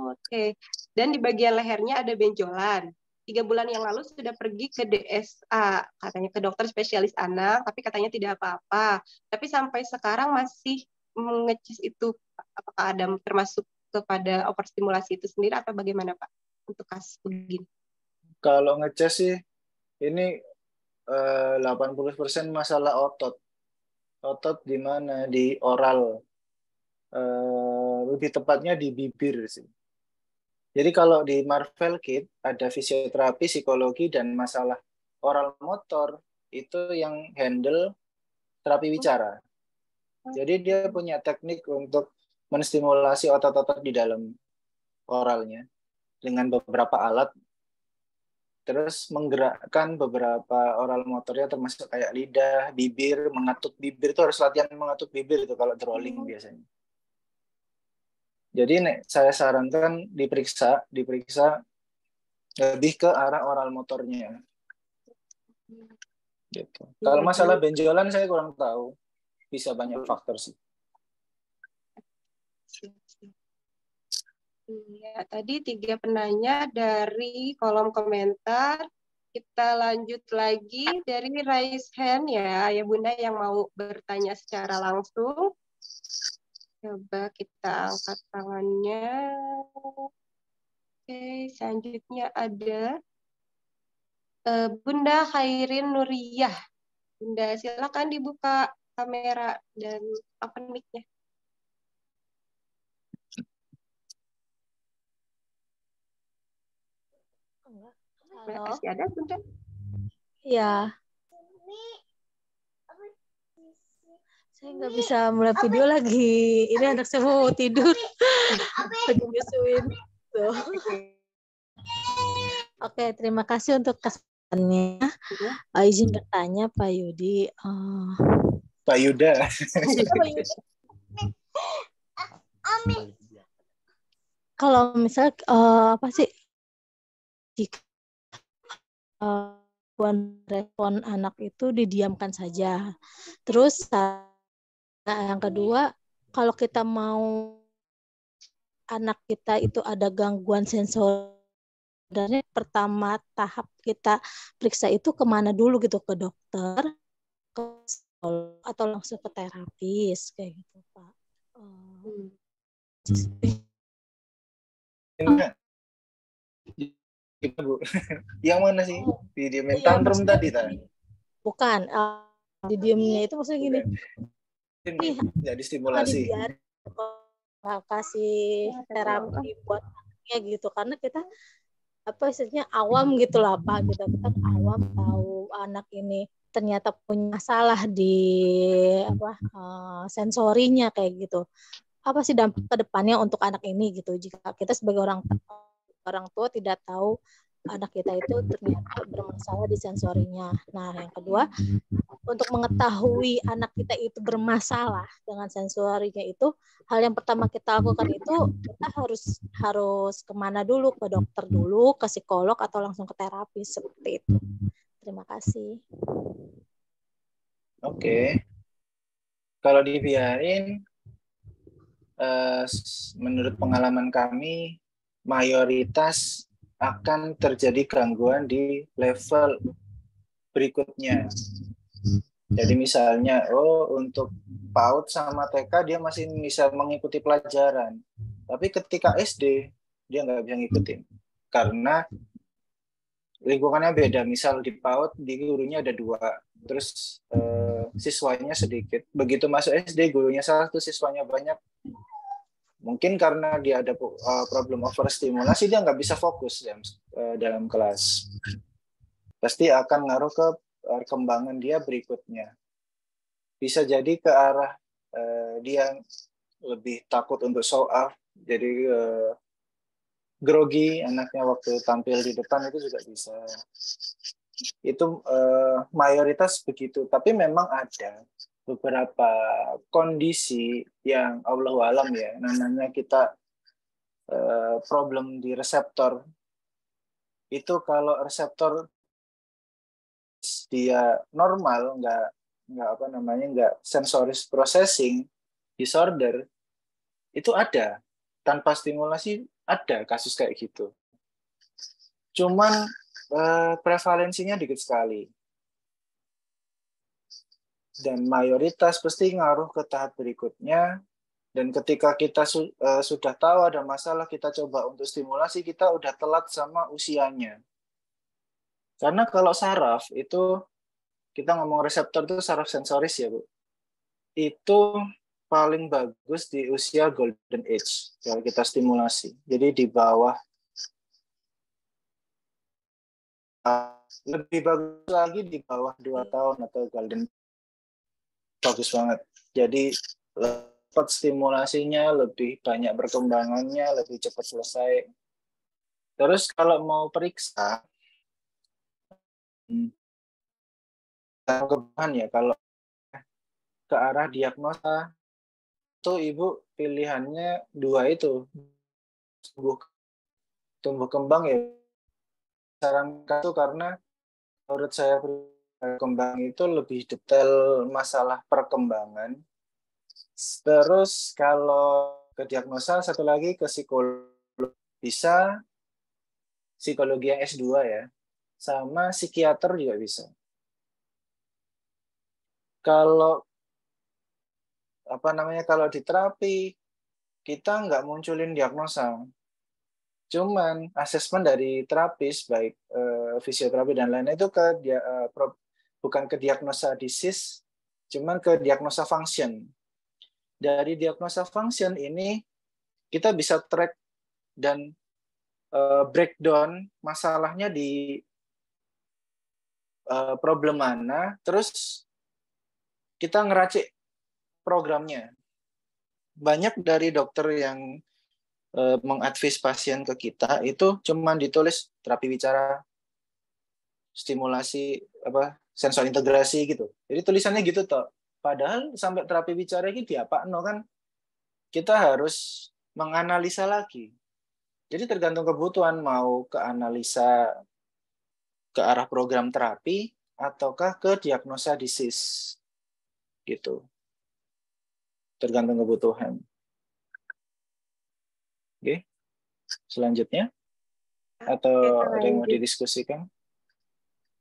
Oke. Dan di bagian lehernya ada benjolan. 3 bulan yang lalu sudah pergi ke DSA, katanya ke dokter spesialis anak, tapi katanya tidak apa-apa. Tapi sampai sekarang masih ngeces itu, apakah ada termasuk kepada overstimulasi itu sendiri atau bagaimana Pak untuk kasus begini? Kalau ngeces sih, ini 80% masalah otot. Otot di mana? Di oral. Lebih tepatnya di bibir sih. Jadi kalau di Marvel Kit ada fisioterapi, psikologi, dan masalah oral motor itu yang handle terapi bicara. Jadi dia punya teknik untuk menstimulasi otot-otot di dalam oralnya dengan beberapa alat, terus menggerakkan beberapa oral motornya termasuk kayak lidah, bibir, mengatuk bibir. Itu harus latihan mengatuk bibir itu kalau drooling biasanya. Jadi saya sarankan diperiksa lebih ke arah oral motornya. Gitu. Kalau masalah benjolan saya kurang tahu, bisa banyak faktor sih. Ya, tadi 3 penanya dari kolom komentar. Kita lanjut lagi dari raise hand ya Bunda yang mau bertanya secara langsung. Coba kita angkat tangannya. Oke, selanjutnya ada Bunda Khairin Nuriyah. Bunda, silakan dibuka kamera dan open mic-nya. Halo. Masih ada, Bunda? Ya. Saya nggak bisa mulai video lagi. Ini anak saya mau tidur. Lagi nyusuin. Tuh. Oke, terima kasih untuk kesempatannya. Izin bertanya Pak Yudi. Pak Yuda. Kalau misalnya apa sih jika respon anak itu didiamkan saja. Terus yang kedua, kalau kita mau anak kita itu ada gangguan sensor, sebenarnya pertama tahap kita periksa itu kemana dulu gitu, ke dokter, ke psikolog, atau langsung ke terapis kayak gitu Pak. Bu. Yang mana sih? Didiemin tantrum tadi tadi. Bukan, didiemnya itu maksudnya gini. Jadi stimulasi. Kasih terapi buat anaknya gitu, karena kita apa istilahnya awam gitu lah Pak, gitu. Kita awam tahu anak ini ternyata punya masalah di sensorinya kayak gitu. Apa sih dampak ke depannya untuk anak ini gitu, jika kita sebagai orang tua tidak tahu anak kita itu ternyata bermasalah di sensorinya. Nah, yang kedua, untuk mengetahui anak kita itu bermasalah dengan sensorinya itu, hal yang pertama kita lakukan itu kita harus kemana dulu, ke dokter dulu, ke psikolog, atau langsung ke terapi seperti itu. Terima kasih. Oke. Kalau dibiarin, menurut pengalaman kami, mayoritas akan terjadi gangguan di level berikutnya. Jadi misalnya, untuk PAUD sama TK dia masih bisa mengikuti pelajaran. Tapi ketika SD, dia nggak bisa ngikutin. Karena lingkungannya beda. Misal di PAUD, di gurunya ada 2. Terus siswanya sedikit. Begitu masuk SD, gurunya 1, siswanya banyak. Mungkin karena dia ada problem overstimulasi, dia nggak bisa fokus dalam kelas. Pasti akan ngaruh ke perkembangan dia berikutnya. Bisa jadi ke arah dia lebih takut untuk show off, jadi grogi anaknya waktu tampil di depan itu juga bisa. Itu mayoritas begitu, tapi memang ada beberapa kondisi yang Allahu alam ya, namanya kita problem di reseptor. Itu kalau reseptor dia normal, nggak apa namanya, nggak sensoris processing disorder, itu ada tanpa stimulasi, ada kasus kayak gitu. Cuman prevalensinya dikit sekali. Dan mayoritas pasti ngaruh ke tahap berikutnya. Dan ketika kita sudah tahu ada masalah, kita coba untuk stimulasi, kita udah telat sama usianya. Karena kalau saraf itu, kita ngomong reseptor itu saraf sensoris ya Bu. Itu paling bagus di usia golden age kalau kita stimulasi. Jadi di bawah, lebih bagus lagi di bawah 2 tahun atau golden, bagus banget. Jadi cepat stimulasinya, lebih banyak perkembangannya, lebih cepat selesai. Terus kalau mau periksa, ya kalau ke arah diagnosa, itu Ibu pilihannya 2 itu. Tumbuh kembang ya, sarankan itu karena menurut saya perkembangan itu lebih detail masalah perkembangan. Terus kalau ke diagnosa, satu lagi ke psikolog, bisa psikologi yang S2 ya, sama psikiater juga bisa. Kalau apa namanya, kalau di terapi kita nggak munculin diagnosa, cuman asesmen dari terapis baik fisioterapi dan lainnya itu bukan ke diagnosa disease, cuman ke diagnosa function. Dari diagnosa function ini kita bisa track dan breakdown masalahnya di problem mana, terus kita ngeracik programnya. Banyak dari dokter yang mengadvis pasien ke kita itu cuma ditulis terapi bicara, stimulasi sensor integrasi gitu. Jadi tulisannya gitu toh. Padahal sampai terapi bicara ini diapakno kan kita harus menganalisa lagi. Jadi tergantung kebutuhan, mau ke analisa ke arah program terapi ataukah ke diagnosa disease gitu. Tergantung kebutuhan. Oke. Selanjutnya atau ada yang mau didiskusikan?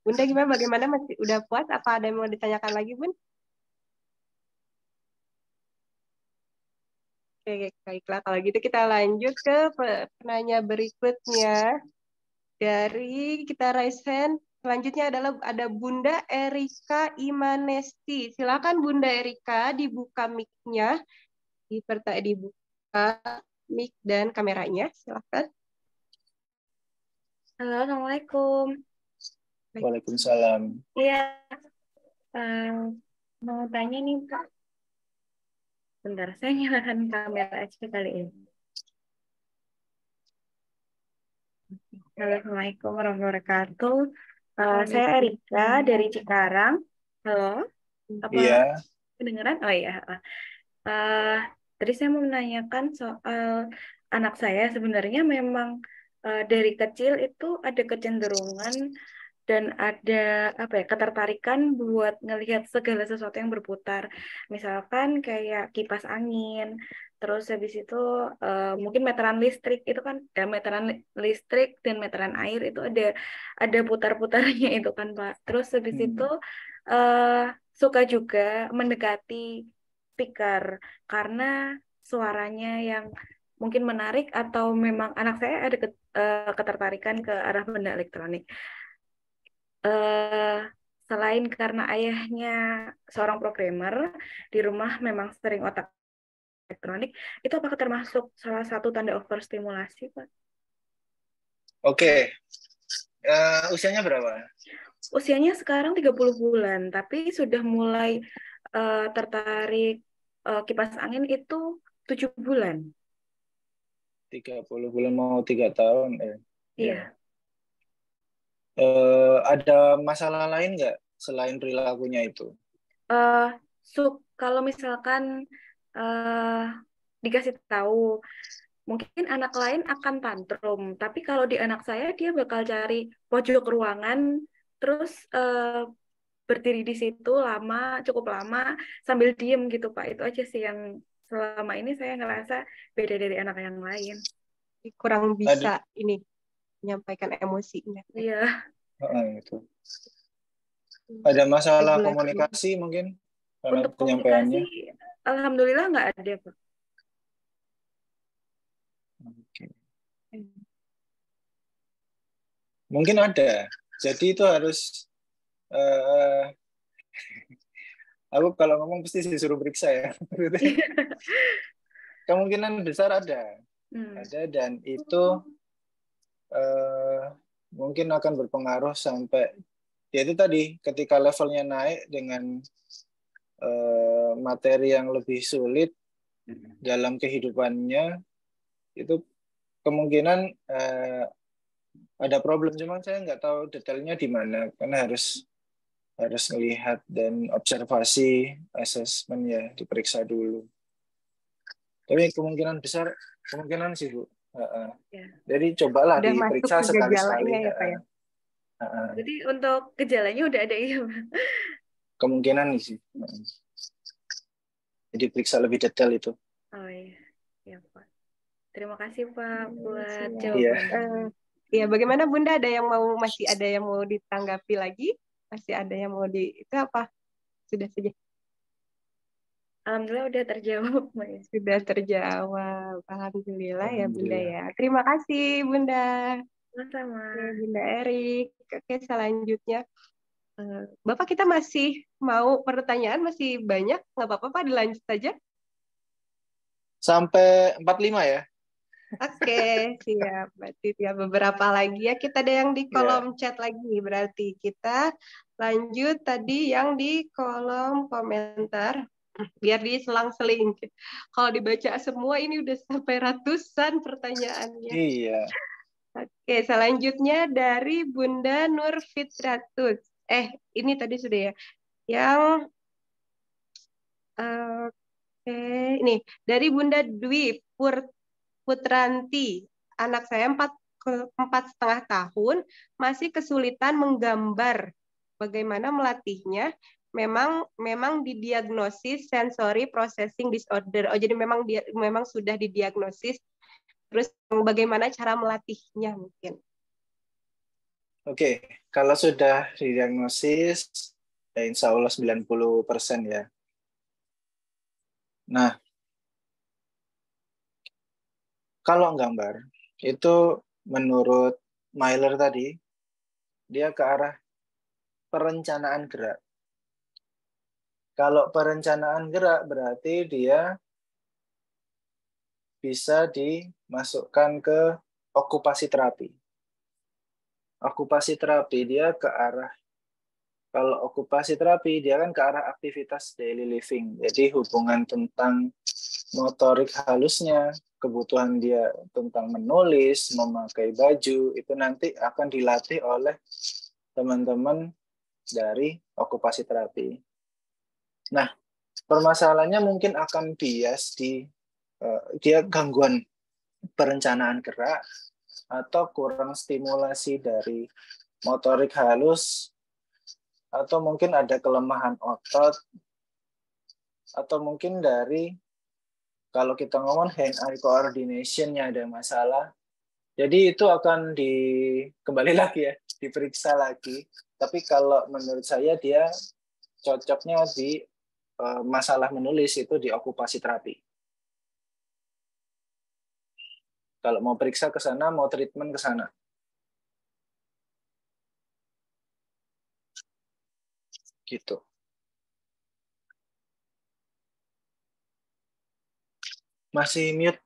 Bunda gimana? Bagaimana, masih udah puas? Apa ada yang mau ditanyakan lagi, Bun? Oke, baiklah. Kalau gitu kita lanjut ke penanya berikutnya. Dari kita raise hand. Selanjutnya adalah ada Bunda Erika Imanesti. Silakan Bunda Erika, dibuka mic-nya. Dibuka mic dan kameranya. Silakan. Halo, Assalamualaikum. Waalaikumsalam. Iya, mau tanya nih Kak. Bentar, saya nyalakan kamera aja kali ini. Halo, Assalamualaikum warahmatullahi wabarakatuh. Saya Erika dari Cikarang. Halo, apa Iya. kedengeran? Oh iya. Tadi saya mau menanyakan soal anak saya. Sebenarnya memang dari kecil itu ada kecenderungan dan ada ketertarikan buat ngelihat segala sesuatu yang berputar, misalkan kayak kipas angin, terus habis itu mungkin meteran listrik itu kan, meteran listrik dan meteran air itu ada putar-putarnya itu kan Pak. Terus habis itu suka juga mendekati speaker karena suaranya yang mungkin menarik, atau memang anak saya ada ketertarikan ke arah benda elektronik. Selain karena ayahnya seorang programmer, di rumah memang sering otak elektronik, itu apakah termasuk salah satu tanda overstimulasi, Pak? Oke. Usianya berapa? Usianya sekarang 30 bulan, tapi sudah mulai tertarik kipas angin itu 7 bulan. 30 bulan mau 3 tahun. Ya. Iya. Ada masalah lain nggak selain perilakunya itu? Kalau misalkan dikasih tahu, mungkin anak lain akan tantrum, tapi kalau di anak saya dia bakal cari pojok ruangan, terus berdiri di situ cukup lama sambil diem gitu Pak. Itu aja sih yang selama ini saya ngerasa beda dari anak yang lain. Kurang bisa ini menyampaikan emosinya. Iya. Itu. Ada masalah Regulasi. komunikasi mungkin karena Untuk penyampaiannya. komunikasi, alhamdulillah nggak ada Pak. Oke. Mungkin ada. Jadi itu harus aku kalau ngomong pasti disuruh periksa ya. Kemungkinan besar ada. Ada, dan itu mungkin akan berpengaruh sampai yaitu tadi ketika levelnya naik dengan materi yang lebih sulit dalam kehidupannya, itu kemungkinan ada problem, cuman saya nggak tahu detailnya di mana karena harus melihat dan observasi, asesmen ya, diperiksa dulu. Tapi kemungkinan besar, kemungkinan sih Bu. Ya. Jadi cobalah udah diperiksa sekali-sekali. Ya, Pak, ya? Jadi untuk gejalanya udah ada ya Pak? Kemungkinan sih. Jadi periksa lebih detail itu. Oh iya, ya Pak. Terima kasih Pak buat Iya. jawabannya. Iya, bagaimana Bunda? Masih ada yang mau ditanggapi lagi? Masih ada yang mau itu apa? Sudah saja. Alhamdulillah udah terjawab, Mbak. Sudah terjawab. Alhamdulillah ya Bunda ya. Terima kasih Bunda. Sama-sama. Bunda Erik. Oke, selanjutnya. Bapak, kita masih mau pertanyaan, masih banyak. Nggak apa-apa Pak, dilanjut saja. Sampai 45 ya? Oke, siap. Berarti ya beberapa lagi ya. Kita ada yang di kolom chat lagi. Berarti kita lanjut tadi yang di kolom komentar. Biar diselang-seling. Kalau dibaca semua ini udah sampai ratusan pertanyaannya. Iya. Oke, selanjutnya dari Bunda Nur Fitratus. Ini tadi sudah ya. Yang ini dari Bunda Dwi Putranti. Anak saya 4,5 tahun masih kesulitan menggambar. Bagaimana melatihnya? Memang didiagnosis sensory processing disorder. Oh, jadi memang sudah didiagnosis. Terus bagaimana cara melatihnya mungkin? Oke, kalau sudah didiagnosis, ya insya Allah 90% ya. Nah, kalau gambar, itu menurut Myler tadi, dia ke arah perencanaan gerak. Kalau perencanaan gerak berarti dia bisa dimasukkan ke okupasi terapi. Okupasi terapi dia ke arah, kalau okupasi terapi dia kan ke arah aktivitas daily living. Jadi hubungan tentang motorik halusnya, kebutuhan dia tentang menulis, memakai baju, itu nanti akan dilatih oleh teman-teman dari okupasi terapi. Nah, permasalahannya mungkin akan bias dia gangguan perencanaan gerak atau kurang stimulasi dari motorik halus, atau mungkin ada kelemahan otot, atau mungkin dari kalau kita ngomong hand-eye coordination-nya ada masalah. Jadi itu akan kembali lagi ya, diperiksa lagi. Tapi kalau menurut saya dia cocoknya di masalah menulis itu di okupasi terapi. Kalau mau periksa ke sana, mau treatment ke sana. Gitu. Masih mute?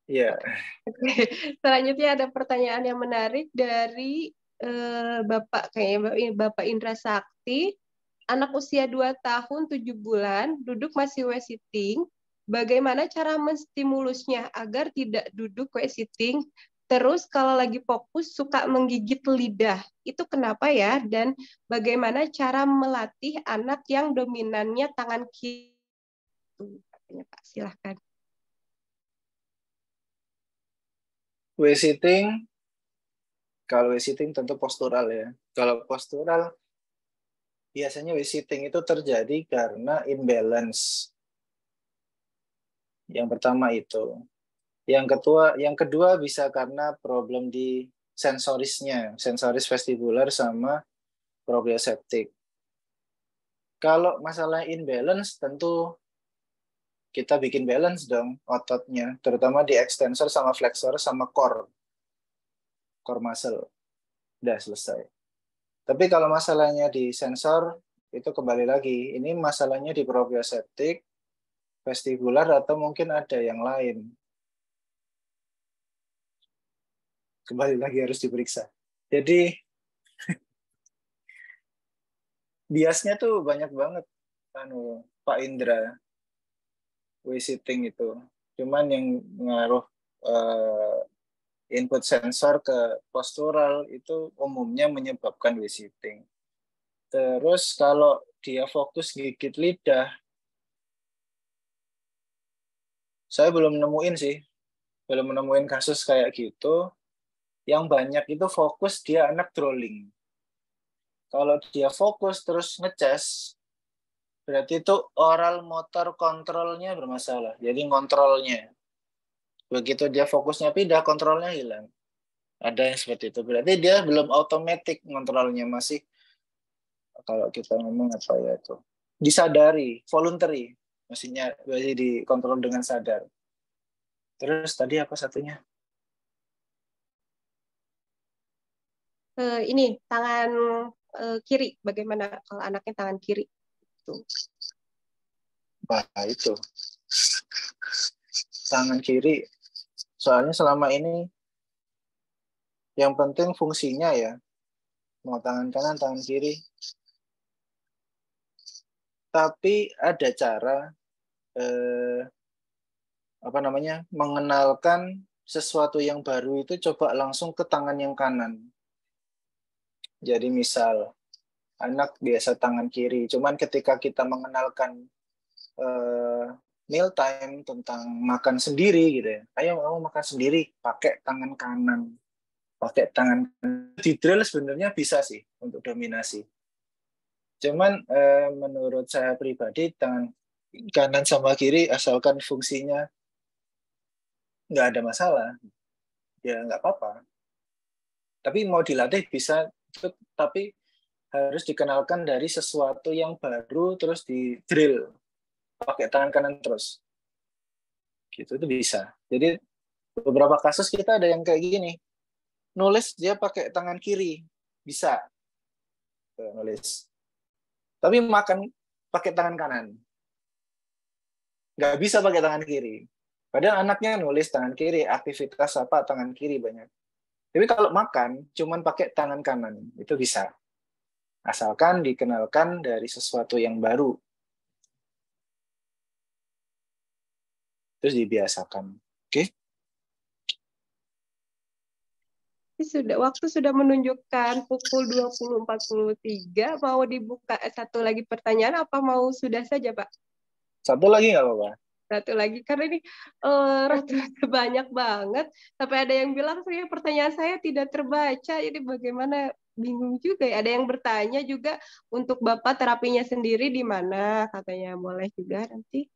Iya. Selanjutnya ada pertanyaan yang menarik dari Bapak Indra Sakti. Anak usia 2 tahun 7 bulan, duduk masih sitting, bagaimana cara menstimulusnya agar tidak duduk quiet sitting, terus kalau lagi fokus suka menggigit lidah. Itu kenapa ya? Dan bagaimana cara melatih anak yang dominannya tangan kiri? Katanya Pak, silahkan. Sitting, kalau sitting tentu postural ya. Kalau postural, biasanya sitting itu terjadi karena imbalance. Yang pertama itu. Yang kedua bisa karena problem di sensorisnya, sensoris vestibular sama proprioseptik. Kalau masalah imbalance tentu kita bikin balance dong ototnya, terutama di extensor sama flexor sama core muscle. Udah selesai. Tapi kalau masalahnya di sensor, itu kembali lagi. Ini masalahnya di proprioseptik, vestibular, atau mungkin ada yang lain. Kembali lagi harus diperiksa. Jadi, biasnya tuh banyak banget Pak Indra, sitting itu. Cuman yang ngaruh input sensor ke postural itu umumnya menyebabkan sitting. Terus kalau dia fokus gigit lidah, saya belum nemuin sih, belum nemuin kasus kayak gitu. Yang banyak itu fokus dia anak drooling. Kalau dia fokus terus ngeces, berarti itu oral motor kontrolnya bermasalah. Jadi kontrolnya. Begitu dia fokusnya pindah, kontrolnya hilang. Ada yang seperti itu. Berarti dia belum otomatis kontrolnya. Masih, kalau kita ngomong apa ya itu, disadari, voluntary. Maksudnya masih dikontrol dengan sadar. Terus tadi apa satunya? Ini tangan kiri, bagaimana kalau anaknya tangan kiri? Tuh. Wah, itu. Tangan kiri. Soalnya selama ini yang penting fungsinya ya. Mau tangan kanan, tangan kiri. Tapi ada cara mengenalkan sesuatu yang baru itu coba langsung ke tangan yang kanan. Jadi misal anak biasa tangan kiri, cuman ketika kita mengenalkan meal time tentang makan sendiri gitu ya. Ayo mau makan sendiri pakai tangan kanan. Pakai tangan di drill sebenarnya bisa sih untuk dominasi. Cuman menurut saya pribadi tangan kanan sama kiri asalkan fungsinya nggak ada masalah, ya nggak apa-apa. Tapi mau dilatih bisa, tapi harus dikenalkan dari sesuatu yang baru terus di drill pakai tangan kanan terus. Gitu itu bisa. Jadi beberapa kasus kita ada yang kayak gini. Nulis dia pakai tangan kiri, bisa nulis. Tapi makan pakai tangan kanan. Nggak bisa pakai tangan kiri. Padahal anaknya nulis tangan kiri, aktivitas apa tangan kiri banyak. Tapi kalau makan, cuman pakai tangan kanan, itu bisa. Asalkan dikenalkan dari sesuatu yang baru. Terus dibiasakan. Oke? Waktu sudah menunjukkan pukul 20.43. Mau dibuka satu lagi pertanyaan apa mau sudah saja, Pak? Satu lagi nggak apa-apa. Satu lagi, karena ini rata-rata banyak banget. Sampai ada yang bilang, pertanyaan saya tidak terbaca. Jadi bagaimana, bingung juga ya. Ada yang bertanya juga untuk Bapak terapinya sendiri di mana, katanya boleh juga nanti.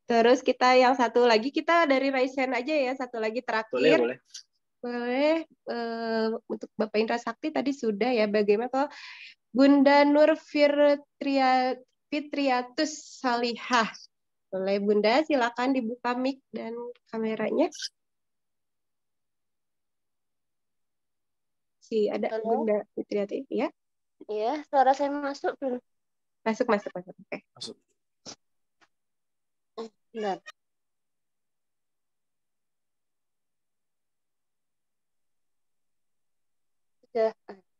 Terus kita yang satu lagi, kita dari Raisen aja ya, satu lagi terakhir. Boleh. Boleh, untuk Bapak Indra Sakti tadi sudah ya, bagaimana kalau Bunda Nur Fitriatus Salihah. Boleh Bunda, silakan dibuka mic dan kameranya. Ada Halo? Bunda Fitriati, ya? Iya, suara saya masuk belum? Masuk. Oke. Masuk. Benar.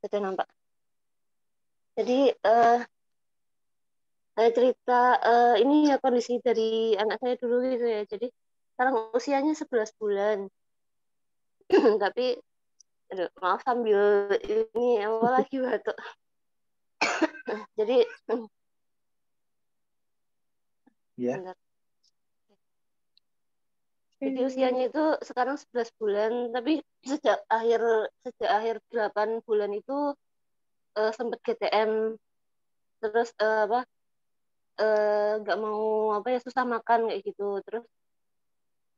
Sudah nampak. Jadi Saya cerita ini ya kondisi dari anak saya dulu gitu ya. Jadi sekarang usianya 11 bulan. Tapi aduh, maaf sambil ini apa lagi batuk. Jadi Ya. bentar. Jadi usianya itu sekarang 11 bulan, tapi sejak akhir 8 bulan itu sempat GTM, terus nggak mau apa ya, susah makan kayak gitu. Terus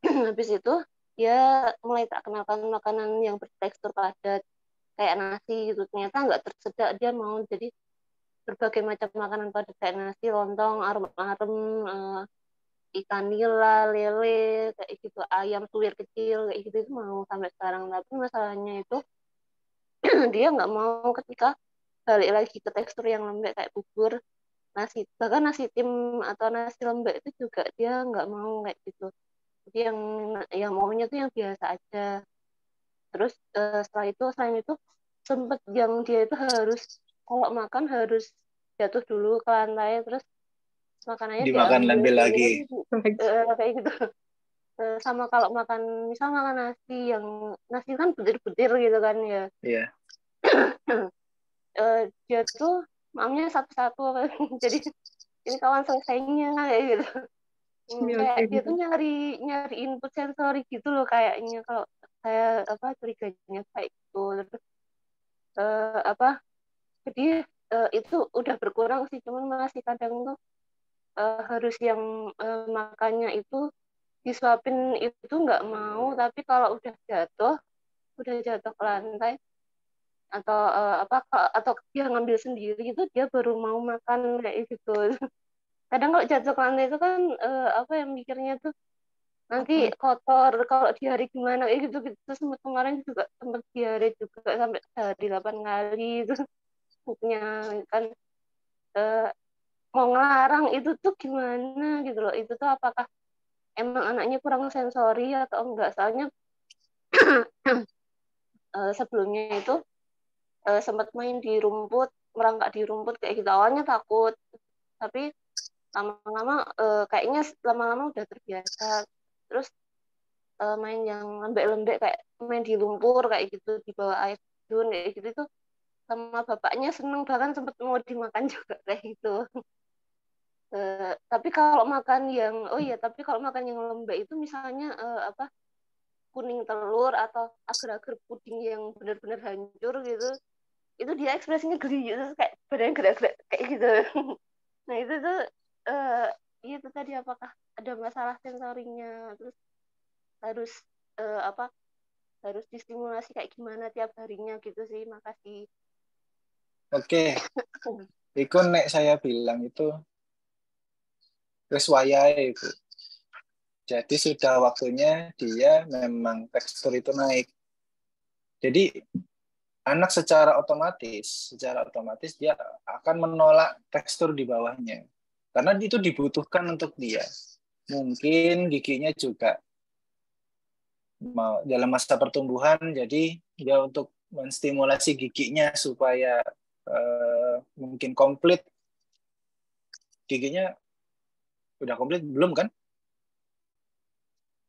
habis itu dia mulai tak kenalkan makanan yang bertekstur padat kayak nasi gitu. Ternyata nggak tersedak, dia mau jadi berbagai macam makanan padat kayak nasi, lontong, arem-arem, ikan nila, lele, kayak gitu, ayam suwir kecil, kayak gitu itu mau sampai sekarang. Tapi masalahnya itu dia nggak mau ketika balik lagi ke tekstur yang lembek kayak bubur, nasi, bahkan nasi tim atau nasi lembek itu juga dia nggak mau kayak gitu. Jadi yang maunya tuh yang biasa aja. Terus selain itu sempet yang dia itu harus kalau makan harus jatuh dulu ke lantai, terus makanannya Dimakan diambil lambe dulu lagi. kayak gitu. Sama kalau misal makan nasi kan butir-butir gitu kan ya. Iya. Dia tuh maunya satu-satu jadi ini kawan selesainya kayak gitu. Kayak dia tuh nyari input sensori gitu loh kayaknya, kalau saya curiganya kayak gitu. Terus jadi itu udah berkurang sih, cuman masih kadang tuh harus yang makannya itu disuapin itu nggak mau, tapi kalau udah jatuh ke lantai atau atau dia ngambil sendiri itu dia baru mau makan kayak gitu. Kadang kalau jatuh ke lantai itu kan yang mikirnya tuh nanti kotor kalau diare gimana kayak gitu gitu. Sempat kemarin juga sempat diare juga sampai sehari 8 kali itu. Punya kan mau ngelarang itu tuh gimana gitu loh. Itu tuh apakah emang anaknya kurang sensori atau enggak? Soalnya sebelumnya itu sempat main di rumput, merangkak di rumput kayak gitu. Awalnya takut, tapi lama-lama kayaknya lama-lama udah terbiasa. Terus main yang lembek-lembek kayak main di lumpur kayak gitu di bawah air terjun kayak gitu itu sama bapaknya seneng, bahkan sempat mau dimakan juga kayak gitu. Tapi kalau makan yang lembek itu misalnya kuning telur atau agar-agar puding yang benar-benar hancur gitu, itu dia ekspresinya geli gitu, kayak badannya gerak-gerak kayak gitu. Nah itu tuh itu tadi apakah ada masalah sensorinya, terus harus eh, apa harus distimulasi kayak gimana tiap harinya gitu sih. Makasih. Oke. Iku nek saya bilang itu wis wayahe itu. Jadi sudah waktunya dia memang tekstur itu naik. Jadi anak secara otomatis dia akan menolak tekstur di bawahnya. Karena itu dibutuhkan untuk dia. Mungkin giginya juga dalam masa pertumbuhan, jadi dia untuk menstimulasi giginya supaya mungkin komplit. Giginya udah komplit belum kan?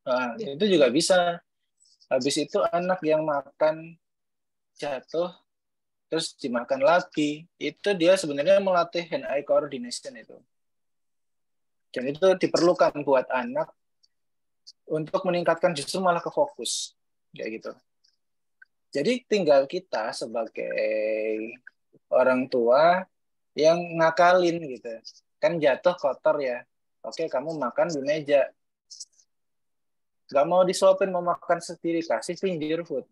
Nah, itu juga bisa. Habis itu anak yang makan jatuh terus dimakan lagi, itu dia sebenarnya melatih hand-eye coordination itu. Dan itu diperlukan buat anak untuk meningkatkan justru malah ke fokus kayak gitu. Jadi tinggal kita sebagai orang tua yang ngakalin gitu. Kan jatuh kotor ya. Oke, kamu makan di meja. Gak mau disuapin, mau makan sendiri, kasih finger food.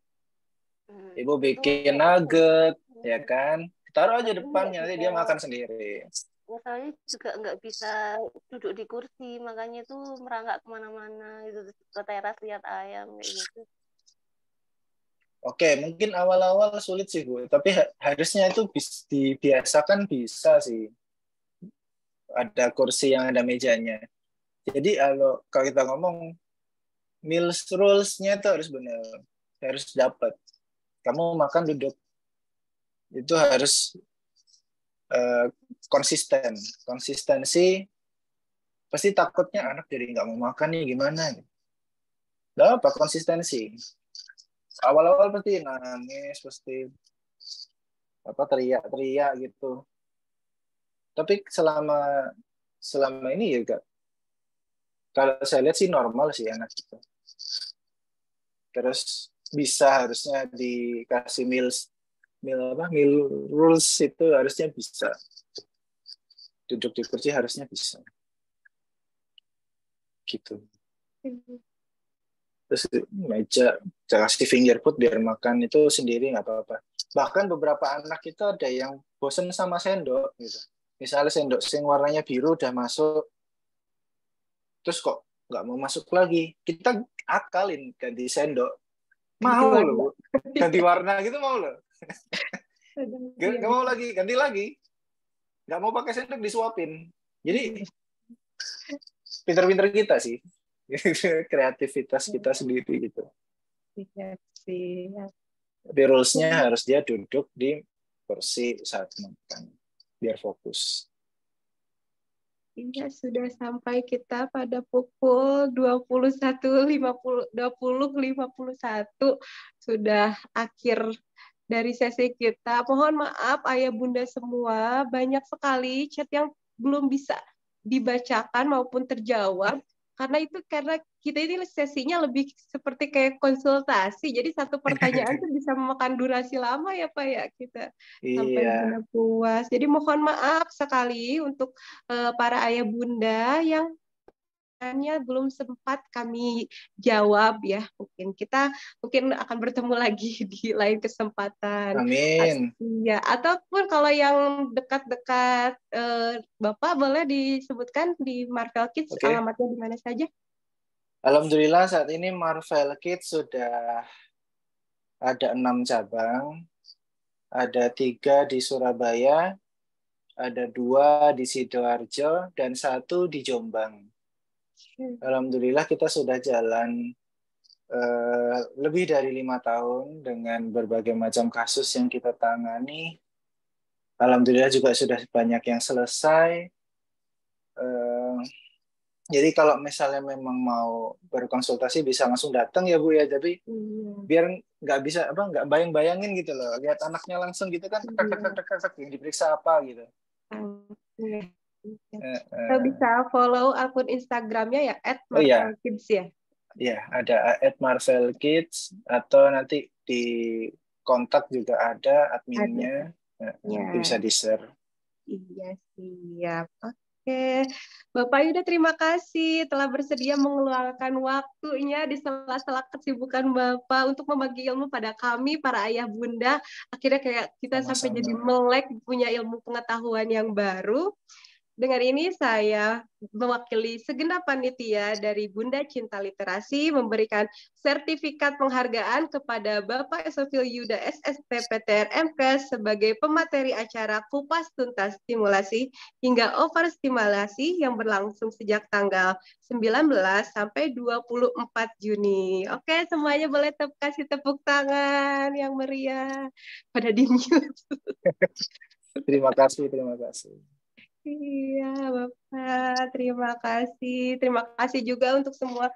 Ibu bikin nugget, ya kan? Taruh aja depannya, nanti dia makan sendiri. Misalnya juga nggak bisa duduk di kursi, makanya tuh merangkak kemana-mana gitu, ke teras lihat ayam kayak gitu. Oke, mungkin awal-awal sulit sih Bu, tapi harusnya itu dibiasakan bisa sih. Ada kursi yang ada mejanya. Jadi kalau kita ngomong meals rules-nya itu harus benar, harus dapat. Kamu makan duduk, itu harus konsisten. Konsistensi pasti takutnya anak jadi nggak mau makan nih gimana? Nggak apa konsistensi. Awal-awal pasti nangis, pasti apa teriak-teriak gitu. Tapi selama ini juga kalau saya lihat sih normal sih anak itu. Terus bisa harusnya dikasih meal rules itu harusnya bisa. Duduk di kursi harusnya bisa. Gitu. Terus meja kasih finger food biar makan itu sendiri nggak apa-apa. Bahkan beberapa anak itu ada yang bosen sama sendok gitu. Misalnya sendok sing warnanya biru udah masuk, terus kok nggak mau masuk lagi. Kita akalin ganti sendok. Mau loh. Ganti warna gitu mau loh. Gak mau lagi, ganti lagi. Nggak mau pakai sendok disuapin. Jadi pinter-pinter kita sih. Kreativitas kita sendiri gitu. Iya sih. Tapi rules-nya harus dia duduk di kursi saat makan biar fokus. Iya, sudah sampai kita pada pukul 20.51. Sudah akhir dari sesi kita. Mohon maaf Ayah Bunda semua, banyak sekali chat yang belum bisa dibacakan maupun terjawab. Karena kita ini sesinya lebih seperti kayak konsultasi. Jadi satu pertanyaan itu bisa memakan durasi lama ya Pak ya kita sampai Iya. Bunda puas. Jadi mohon maaf sekali untuk para ayah bunda yang belum sempat kami jawab ya. Mungkin akan bertemu lagi di lain kesempatan. Amin. Ya, ataupun kalau yang dekat-dekat Bapak boleh disebutkan di Marvel Kids alamatnya di mana saja? Alhamdulillah saat ini Marvel Kids sudah ada 6 cabang. Ada 3 di Surabaya, ada 2 di Sidoarjo, dan 1 di Jombang. Alhamdulillah kita sudah jalan lebih dari 5 tahun dengan berbagai macam kasus yang kita tangani. Alhamdulillah juga sudah banyak yang selesai. Jadi kalau misalnya memang mau berkonsultasi bisa langsung datang ya Bu ya. Tapi biar nggak bayang-bayangin gitu loh. Lihat anaknya langsung gitu kan, yang diperiksa apa gitu. Kita bisa follow akun Instagramnya ya @marvelkids ya. Iya, ada @marvelkids atau nanti di kontak juga ada adminnya. Nanti bisa di-share. Iya, siap. Oke, Bapak Yuda terima kasih telah bersedia mengeluarkan waktunya di sela-sela kesibukan Bapak untuk membagi ilmu pada kami, para ayah bunda. Akhirnya kayak kita sampai jadi melek, punya ilmu pengetahuan yang baru. Dengan ini saya mewakili segenap panitia dari Bunda Cinta Literasi memberikan sertifikat penghargaan kepada Bapak Esofil Yuda SST PTR MK sebagai pemateri acara kupas tuntas stimulasi hingga overstimulasi yang berlangsung sejak tanggal 19 sampai 24 Juni. Oke, semuanya boleh kasih tepuk tangan yang meriah pada di-mute. Terima kasih. Iya, Bapak. Terima kasih. Terima kasih juga untuk semua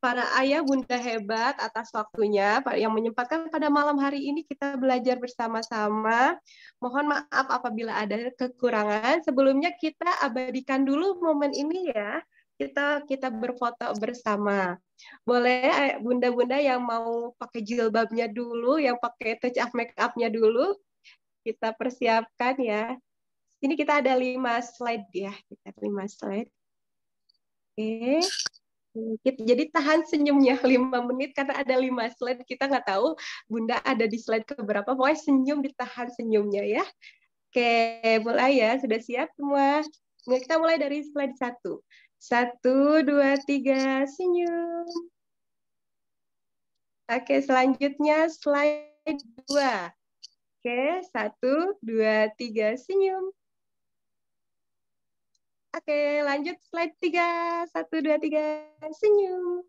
para ayah bunda hebat atas waktunya yang menyempatkan pada malam hari ini kita belajar bersama-sama. Mohon maaf apabila ada kekurangan. Sebelumnya kita abadikan dulu momen ini ya. Kita berfoto bersama. Boleh bunda-bunda yang mau pakai jilbabnya dulu, yang pakai touch up make up-nya dulu. Kita persiapkan ya. Ini kita ada 5 slide ya. Kita 5 slide. Oke. Jadi tahan senyumnya 5 menit karena ada 5 slide. Kita nggak tahu Bunda ada di slide keberapa. Pokoknya senyum ditahan senyumnya ya. Oke, mulai ya. Sudah siap semua? Kita mulai dari slide 1. 1, 2, 3, senyum. Oke, selanjutnya slide 2. Oke, 1, 2, 3, senyum. Oke, lanjut slide 3. 1, 2, 3, senyum.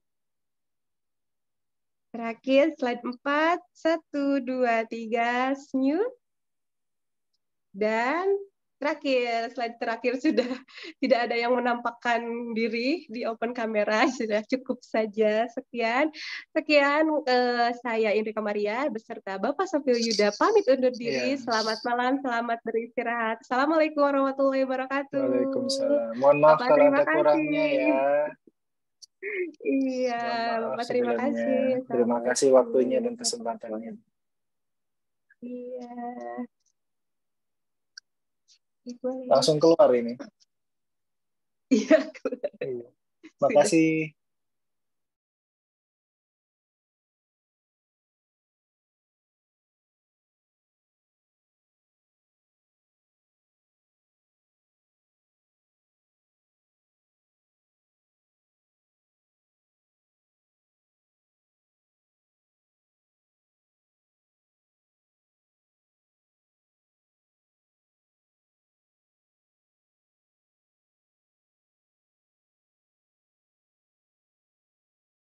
Terakhir, slide 4. 1, 2, 3, senyum. Dan slide terakhir sudah tidak ada yang menampakkan diri di open kamera, sudah cukup saja. Sekian saya Indrika Maria beserta Bapak Sofil Yuda pamit undur diri. Iya. Selamat malam, selamat beristirahat. Assalamualaikum warahmatullahi wabarakatuh. Waalaikumsalam. Mohon maaf Bapak, kalau terima ada kurangnya kasih. ya. Iya, Mohon maaf Bapak terima sebelumnya. kasih. Terima kasih waktunya dan Assalamualaikum. kesempatannya. Iya. Langsung keluar ini. Iya. Iya. Makasih.